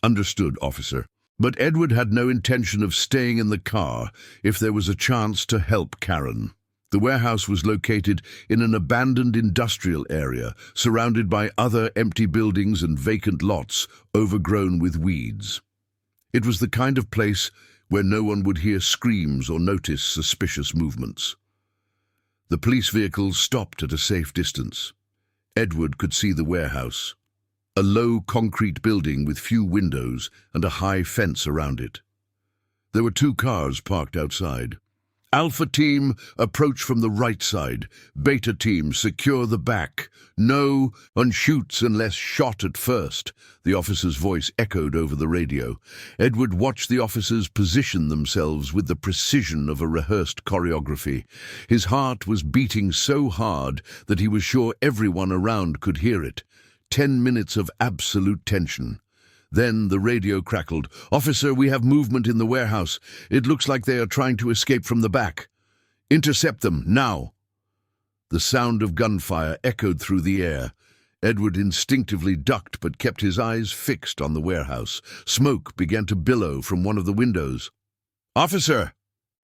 "Understood, officer." But Edward had no intention of staying in the car if there was a chance to help Karen. The warehouse was located in an abandoned industrial area, surrounded by other empty buildings and vacant lots overgrown with weeds. It was the kind of place where no one would hear screams or notice suspicious movements. The police vehicles stopped at a safe distance. Edward could see the warehouse, a low concrete building with few windows and a high fence around it. There were 2 cars parked outside. "Alpha Team, approach from the right side. Beta Team, secure the back. No on shoots unless shot at first," the officer's voice echoed over the radio. Edward watched the officers position themselves with the precision of a rehearsed choreography. His heart was beating so hard that he was sure everyone around could hear it. 10 minutes of absolute tension. Then the radio crackled. "Officer, we have movement in the warehouse. It looks like they are trying to escape from the back. Intercept them, now." The sound of gunfire echoed through the air. Edward instinctively ducked but kept his eyes fixed on the warehouse. Smoke began to billow from one of the windows. "Officer!"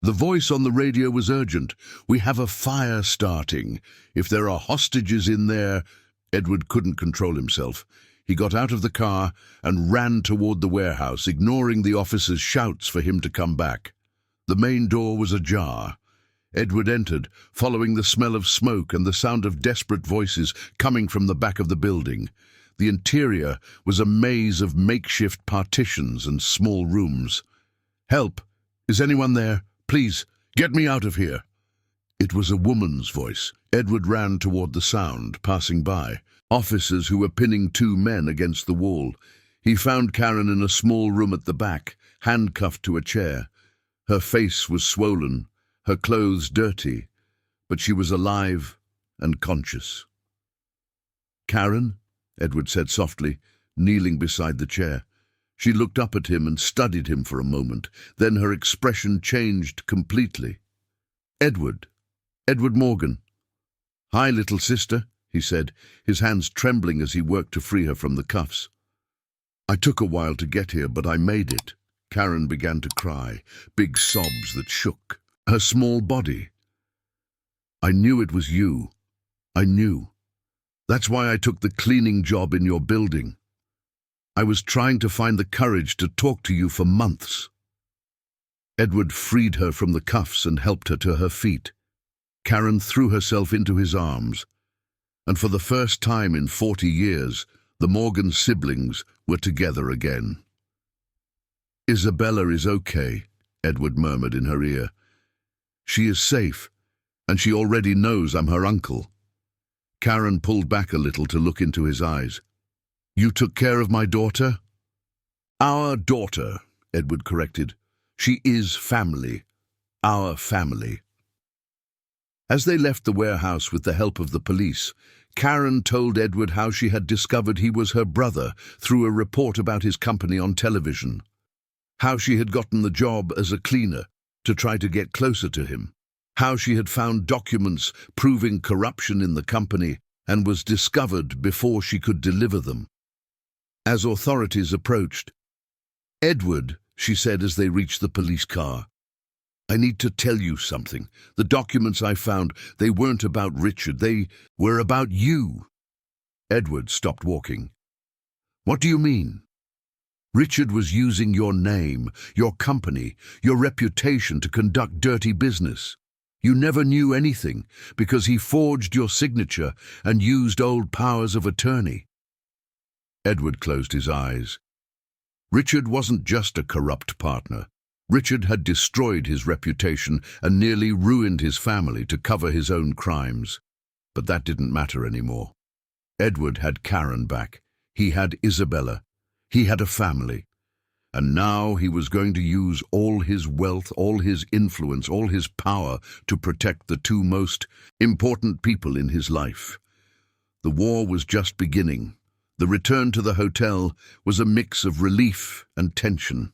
The voice on the radio was urgent. "We have a fire starting. If there are hostages in there—" Edward couldn't control himself. He got out of the car and ran toward the warehouse, ignoring the officer's shouts for him to come back. The main door was ajar. Edward entered, following the smell of smoke and the sound of desperate voices coming from the back of the building. The interior was a maze of makeshift partitions and small rooms. "Help! Is anyone there? Please, get me out of here!" It was a woman's voice. Edward ran toward the sound, passing by officers who were pinning two men against the wall. He found Karen in a small room at the back, handcuffed to a chair. Her face was swollen, her clothes dirty, but she was alive and conscious. "Karen?" Edward said softly, kneeling beside the chair. She looked up at him and studied him for a moment. Then her expression changed completely. "Edward Morgan." "Hi, little sister," he said, his hands trembling as he worked to free her from the cuffs. "I took a while to get here, but I made it." Karen began to cry, big sobs that shook her small body. "I knew it was you. I knew. That's why I took the cleaning job in your building. I was trying to find the courage to talk to you for months." Edward freed her from the cuffs and helped her to her feet. Karen threw herself into his arms, and for the first time in 40 years, the Morgan siblings were together again. "Isabella is okay," Edward murmured in her ear. "She is safe, and she already knows I'm her uncle." Karen pulled back a little to look into his eyes. "You took care of my daughter?" "Our daughter," Edward corrected. "She is family. Our family." As they left the warehouse with the help of the police, Karen told Edward how she had discovered he was her brother through a report about his company on television. How she had gotten the job as a cleaner to try to get closer to him. How she had found documents proving corruption in the company and was discovered before she could deliver them. As authorities approached, "Edward," she said as they reached the police car, "I need to tell you something. The documents I found, they weren't about Richard. They were about you." Edward stopped walking. "What do you mean?" "Richard was using your name, your company, your reputation to conduct dirty business. You never knew anything because he forged your signature and used old powers of attorney." Edward closed his eyes. Richard wasn't just a corrupt partner. Richard had destroyed his reputation and nearly ruined his family to cover his own crimes. But that didn't matter anymore. Edward had Karen back. He had Isabella. He had a family. And now he was going to use all his wealth, all his influence, all his power to protect the two most important people in his life. The war was just beginning. The return to the hotel was a mix of relief and tension.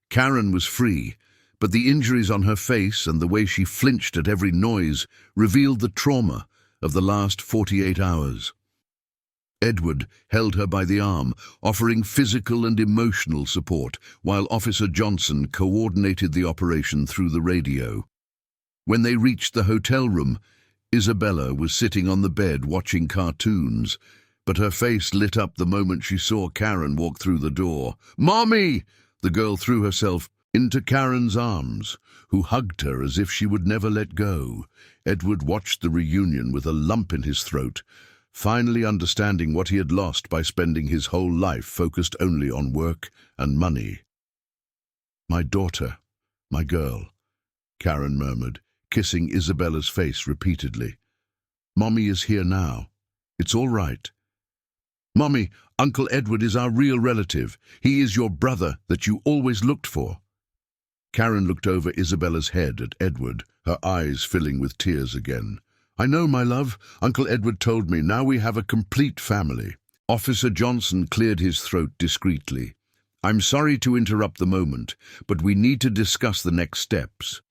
Karen was free, but the injuries on her face and the way she flinched at every noise revealed the trauma of the last 48 hours. Edward held her by the arm, offering physical and emotional support, while Officer Johnson coordinated the operation through the radio. When they reached the hotel room, Isabella was sitting on the bed watching cartoons, but her face lit up the moment she saw Karen walk through the door. "Mommy!" The girl threw herself into Karen's arms, who hugged her as if she would never let go. Edward watched the reunion with a lump in his throat, finally understanding what he had lost by spending his whole life focused only on work and money. "My daughter, my girl," Karen murmured, kissing Isabella's face repeatedly. "Mommy is here now. It's all right. Mommy, Uncle Edward is our real relative. He is your brother that you always looked for." Karen looked over Isabella's head at Edward, her eyes filling with tears again. "I know, my love. Uncle Edward told me. Now we have a complete family." Officer Johnson cleared his throat discreetly. "I'm sorry to interrupt the moment, but we need to discuss the next steps.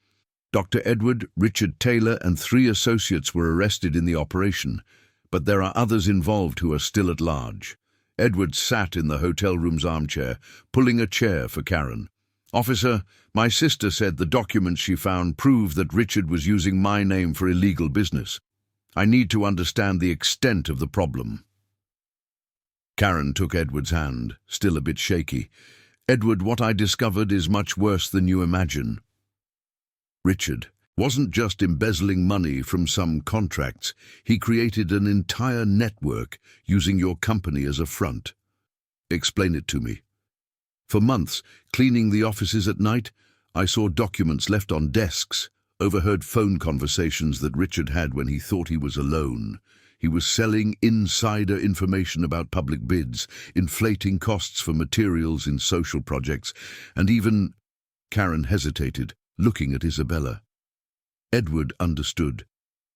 Dr. Edward, Richard Taylor, and 3 associates were arrested in the operation, but there are others involved who are still at large." Edward sat in the hotel room's armchair, pulling a chair for Karen. "Officer, my sister said the documents she found prove that Richard was using my name for illegal business. I need to understand the extent of the problem." Karen took Edward's hand, still a bit shaky. "Edward, what I discovered is much worse than you imagine. Richard wasn't just embezzling money from some contracts. He created an entire network using your company as a front. Explain it to me. For months, cleaning the offices at night, I saw documents left on desks, overheard phone conversations that Richard had when he thought he was alone. He was selling insider information about public bids, inflating costs for materials in social projects, and even— Karen hesitated, looking at Isabella. Edward understood.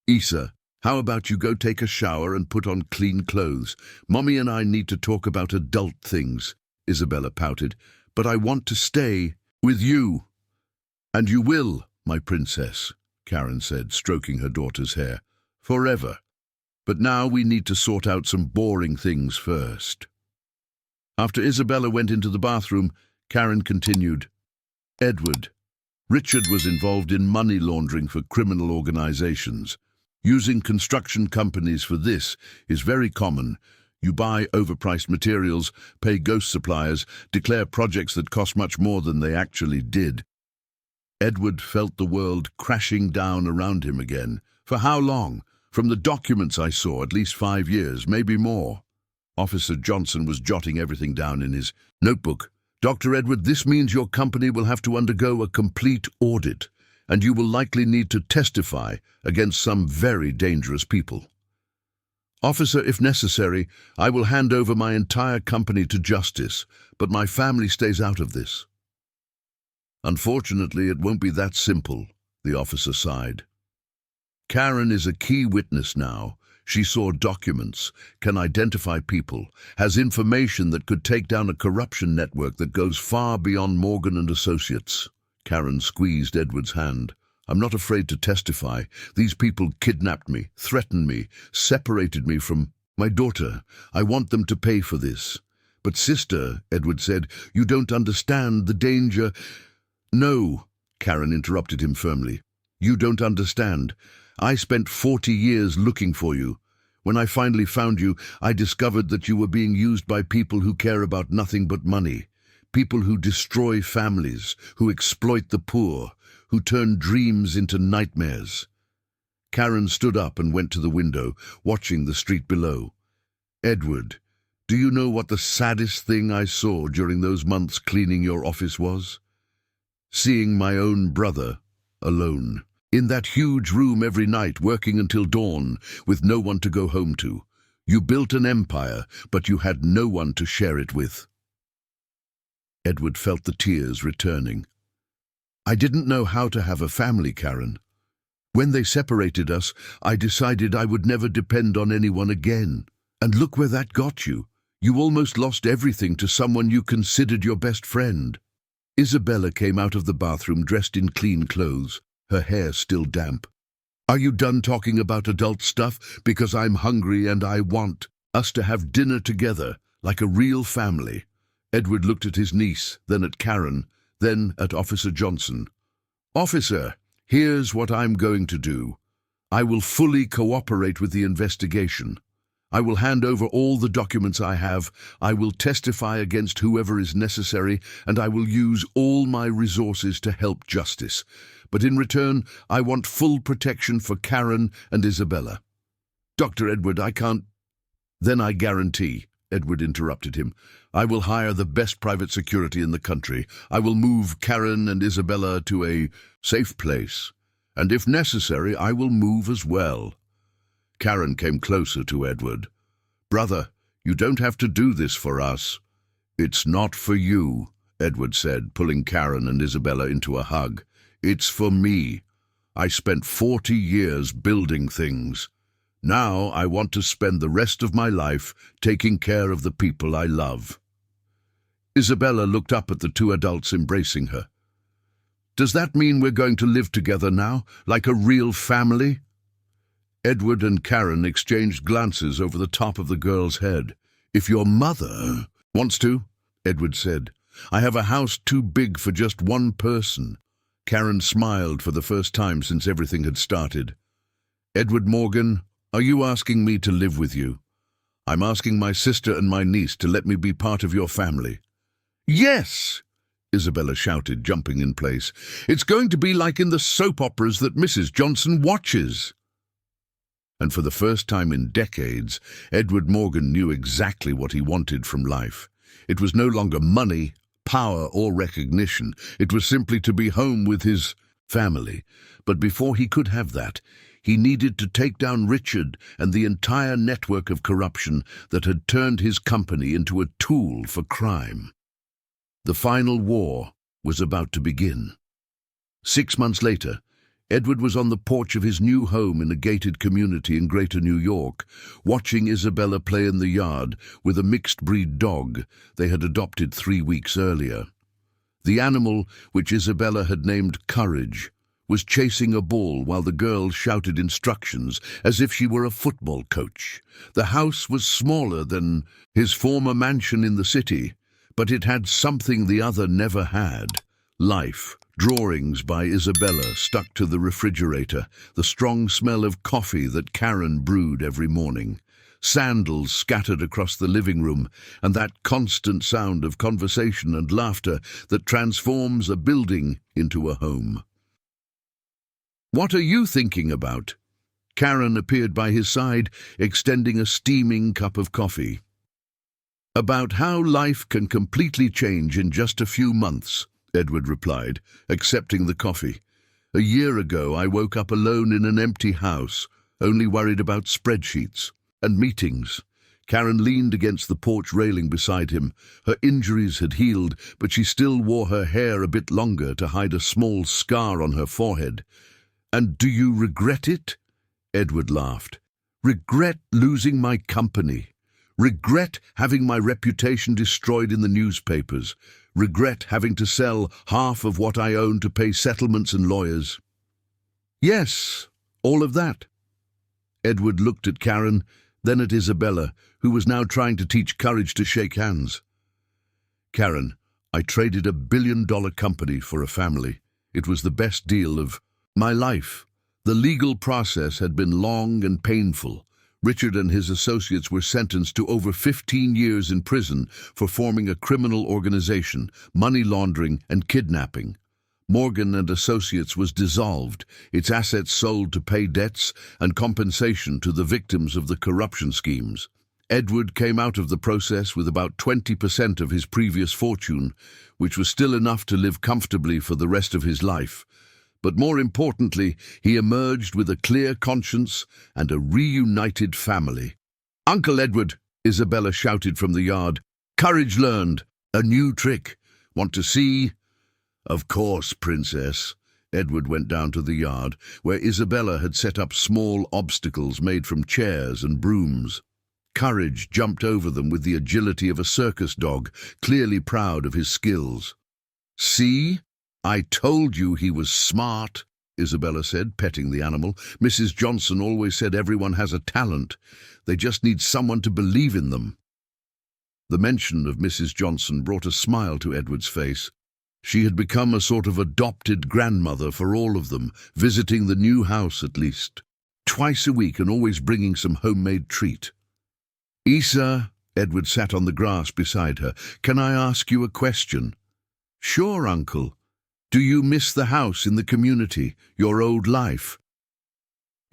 "Isa, how about you go take a shower and put on clean clothes? Mommy and I need to talk about adult things," Isabella pouted. "But I want to stay with you." "And you will, my princess," Karen said, stroking her daughter's hair. "Forever. But now we need to sort out some boring things first." After Isabella went into the bathroom, Karen continued. "Edward, Richard was involved in money laundering for criminal organizations. Using construction companies for this is very common. You buy overpriced materials, pay ghost suppliers, declare projects that cost much more than they actually did." Edward felt the world crashing down around him again. "For how long? From the documents I saw, at least 5 years, maybe more." Officer Johnson was jotting everything down in his notebook. "Dr. Edward, this means your company will have to undergo a complete audit, and you will likely need to testify against some very dangerous people." "Officer, if necessary, I will hand over my entire company to justice, but my family stays out of this." "Unfortunately, it won't be that simple," the officer sighed. "Karen is a key witness now. She saw documents, can identify people, has information that could take down a corruption network that goes far beyond Morgan and Associates." Karen squeezed Edward's hand. "I'm not afraid to testify. These people kidnapped me, threatened me, separated me from my daughter. I want them to pay for this." "But sister," Edward said, "you don't understand the danger." "No," Karen interrupted him firmly. "You don't understand. I spent 40 years looking for you. When I finally found you, I discovered that you were being used by people who care about nothing but money. People who destroy families, who exploit the poor, who turn dreams into nightmares." Karen stood up and went to the window, watching the street below. "Edward, do you know what the saddest thing I saw during those months cleaning your office was? Seeing my own brother alone. In that huge room every night, working until dawn, with no one to go home to. You built an empire, but you had no one to share it with." Edward felt the tears returning. "I didn't know how to have a family, Karen. When they separated us, I decided I would never depend on anyone again. And look where that got you. You almost lost everything to someone you considered your best friend." Isabella came out of the bathroom dressed in clean clothes, her hair still damp. "Are you done talking about adult stuff? Because I'm hungry and I want us to have dinner together, like a real family." Edward looked at his niece, then at Karen, then at Officer Johnson. "Officer, here's what I'm going to do. I will fully cooperate with the investigation. I will hand over all the documents I have, I will testify against whoever is necessary, and I will use all my resources to help justice. But in return, I want full protection for Karen and Isabella." "Dr. Edward, I can't—" "Then I guarantee," Edward interrupted him, "I will hire the best private security in the country. I will move Karen and Isabella to a safe place. And if necessary, I will move as well." Karen came closer to Edward. "Brother, you don't have to do this for us." "It's not for you," Edward said, pulling Karen and Isabella into a hug. "It's for me. I spent 40 years building things. Now I want to spend the rest of my life taking care of the people I love." Isabella looked up at the two adults embracing her. "Does that mean we're going to live together now, like a real family?" Edward and Karen exchanged glances over the top of the girl's head. "If your mother wants to," Edward said. "I have a house too big for just one person." Karen smiled for the first time since everything had started. "Edward Morgan, are you asking me to live with you?" "I'm asking my sister and my niece to let me be part of your family." "Yes!" Isabella shouted, jumping in place. "It's going to be like in the soap operas that Mrs. Johnson watches." And for the first time in decades, Edward Morgan knew exactly what he wanted from life. It was no longer money, power, or recognition. It was simply to be home with his family. But before he could have that, he needed to take down Richard and the entire network of corruption that had turned his company into a tool for crime. The final war was about to begin. 6 months later, Edward was on the porch of his new home in a gated community in Greater New York, watching Isabella play in the yard with a mixed-breed dog they had adopted 3 weeks earlier. The animal, which Isabella had named Courage, was chasing a ball while the girl shouted instructions as if she were a football coach. The house was smaller than his former mansion in the city, but it had something the other never had: life. Drawings by Isabella stuck to the refrigerator, the strong smell of coffee that Karen brewed every morning, sandals scattered across the living room, and that constant sound of conversation and laughter that transforms a building into a home. "What are you thinking about?" Karen appeared by his side, extending a steaming cup of coffee. "About how life can completely change in just a few months," Edward replied, accepting the coffee. "A year ago I woke up alone in an empty house, only worried about spreadsheets and meetings." Karen leaned against the porch railing beside him. Her injuries had healed, but she still wore her hair a bit longer to hide a small scar on her forehead. "And do you regret it?" Edward laughed. "Regret losing my company. Regret having my reputation destroyed in the newspapers. Regret having to sell half of what I own to pay settlements and lawyers." "Yes, all of that." Edward looked at Karen, then at Isabella, who was now trying to teach Courage to shake hands. "Karen, I traded $1 billion company for a family. It was the best deal of my life. The legal process had been long and painful. Richard and his associates were sentenced to over 15 years in prison for forming a criminal organization, money laundering, and kidnapping. Morgan and Associates was dissolved, its assets sold to pay debts and compensation to the victims of the corruption schemes. Edward came out of the process with about 20% of his previous fortune, which was still enough to live comfortably for the rest of his life. But more importantly, he emerged with a clear conscience and a reunited family. "Uncle Edward," Isabella shouted from the yard, "Courage learned a new trick. Want to see?" "Of course, Princess." Edward went down to the yard, where Isabella had set up small obstacles made from chairs and brooms. Courage jumped over them with the agility of a circus dog, clearly proud of his skills. "See? I told you he was smart," Isabella said, petting the animal. "Mrs. Johnson always said everyone has a talent. They just need someone to believe in them." The mention of Mrs. Johnson brought a smile to Edward's face. She had become a sort of adopted grandmother for all of them, visiting the new house at least twice a week and always bringing some homemade treat. "Isa," Edward sat on the grass beside her, "can I ask you a question?" "Sure, Uncle. Do you miss the house in the community, your old life?"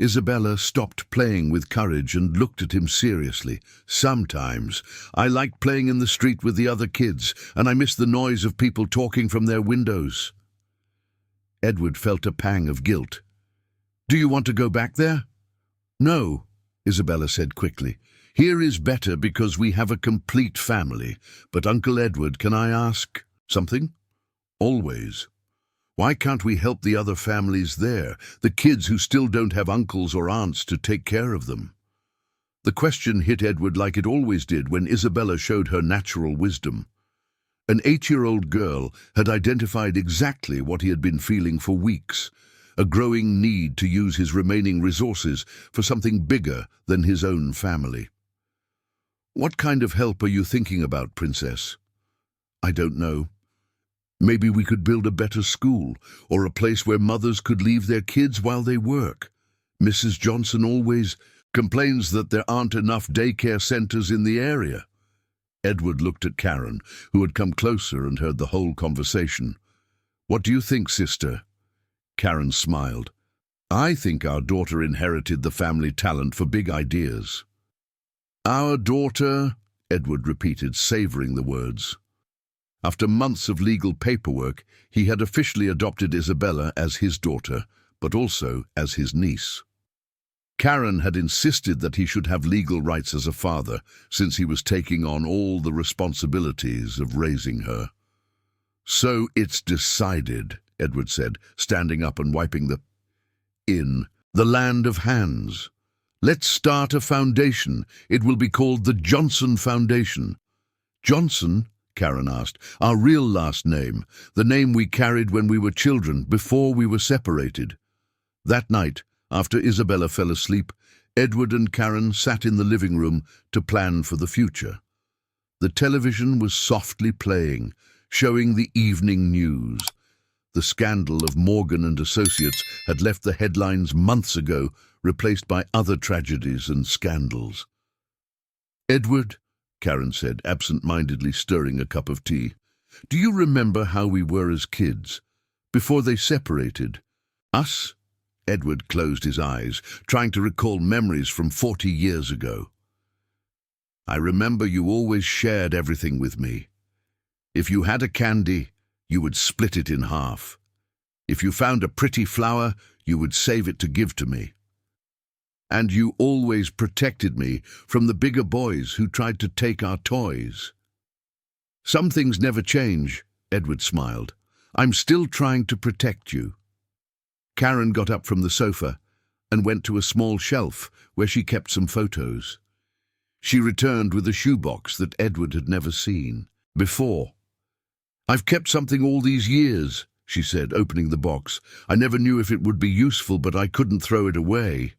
Isabella stopped playing with Courage and looked at him seriously. "Sometimes. I like playing in the street with the other kids, and I miss the noise of people talking from their windows." Edward felt a pang of guilt. "Do you want to go back there?" "No," Isabella said quickly. "Here is better because we have a complete family. But Uncle Edward, can I ask something?" "Always." "Why can't we help the other families there, the kids who still don't have uncles or aunts to take care of them?" The question hit Edward like it always did when Isabella showed her natural wisdom. An 8-year-old girl had identified exactly what he had been feeling for weeks, a growing need to use his remaining resources for something bigger than his own family. "What kind of help are you thinking about, Princess?" "I don't know. Maybe we could build a better school, or a place where mothers could leave their kids while they work. Mrs. Johnson always complains that there aren't enough daycare centers in the area." Edward looked at Karen, who had come closer and heard the whole conversation. "What do you think, sister?" Karen smiled. "I think our daughter inherited the family talent for big ideas." "Our daughter," Edward repeated, savouring the words. After months of legal paperwork, he had officially adopted Isabella as his daughter, but also as his niece. Karen had insisted that he should have legal rights as a father, since he was taking on all the responsibilities of raising her. "So it's decided," Edward said, standing up and wiping in the land of hands. "Let's start a foundation. It will be called the Johnson Foundation." "Johnson?" Karen asked. "Our real last name, the name we carried when we were children, before we were separated." That night, after Isabella fell asleep, Edward and Karen sat in the living room to plan for the future. The television was softly playing, showing the evening news. The scandal of Morgan and Associates had left the headlines months ago, replaced by other tragedies and scandals. "Edward," Karen said, absent-mindedly stirring a cup of tea, "do you remember how we were as kids, before they separated? Us?" Edward closed his eyes, trying to recall memories from 40 years ago. "I remember you always shared everything with me. If you had a candy, you would split it in half. If you found a pretty flower, you would save it to give to me. And you always protected me from the bigger boys who tried to take our toys." "Some things never change," Edward smiled. "I'm still trying to protect you." Karen got up from the sofa and went to a small shelf where she kept some photos. She returned with a shoebox that Edward had never seen before. "I've kept something all these years," she said, opening the box. "I never knew if it would be useful, but I couldn't throw it away."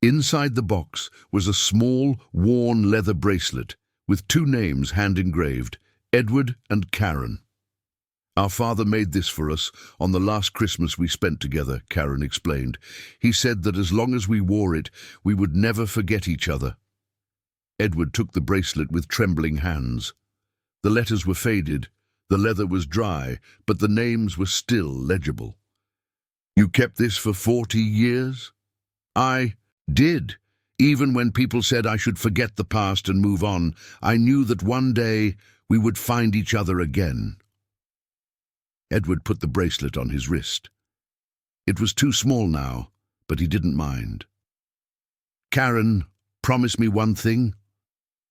Inside the box was a small, worn leather bracelet with 2 names hand-engraved, Edward and Karen. "Our father made this for us on the last Christmas we spent together," Karen explained. "He said that as long as we wore it, we would never forget each other." Edward took the bracelet with trembling hands. The letters were faded, the leather was dry, but the names were still legible. "You kept this for 40 years?" "I did. Even when people said I should forget the past and move on, I knew that one day we would find each other again." Edward put the bracelet on his wrist. It was too small now, but he didn't mind. "Karen, promise me one thing."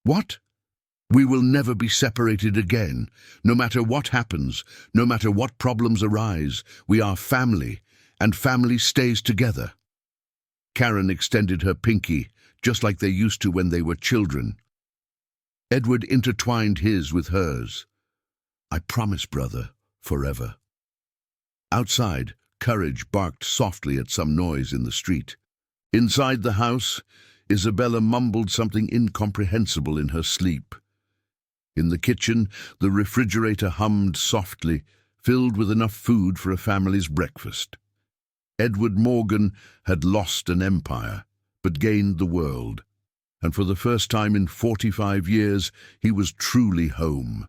"What?" "We will never be separated again. No matter what happens, no matter what problems arise, we are family, and family stays together." Karen extended her pinky, just like they used to when they were children. Edward intertwined his with hers. "I promise, brother, forever." Outside, Courage barked softly at some noise in the street. Inside the house, Isabella mumbled something incomprehensible in her sleep. In the kitchen, the refrigerator hummed softly, filled with enough food for a family's breakfast. Edward Morgan had lost an empire, but gained the world, and for the first time in 45 years, he was truly home.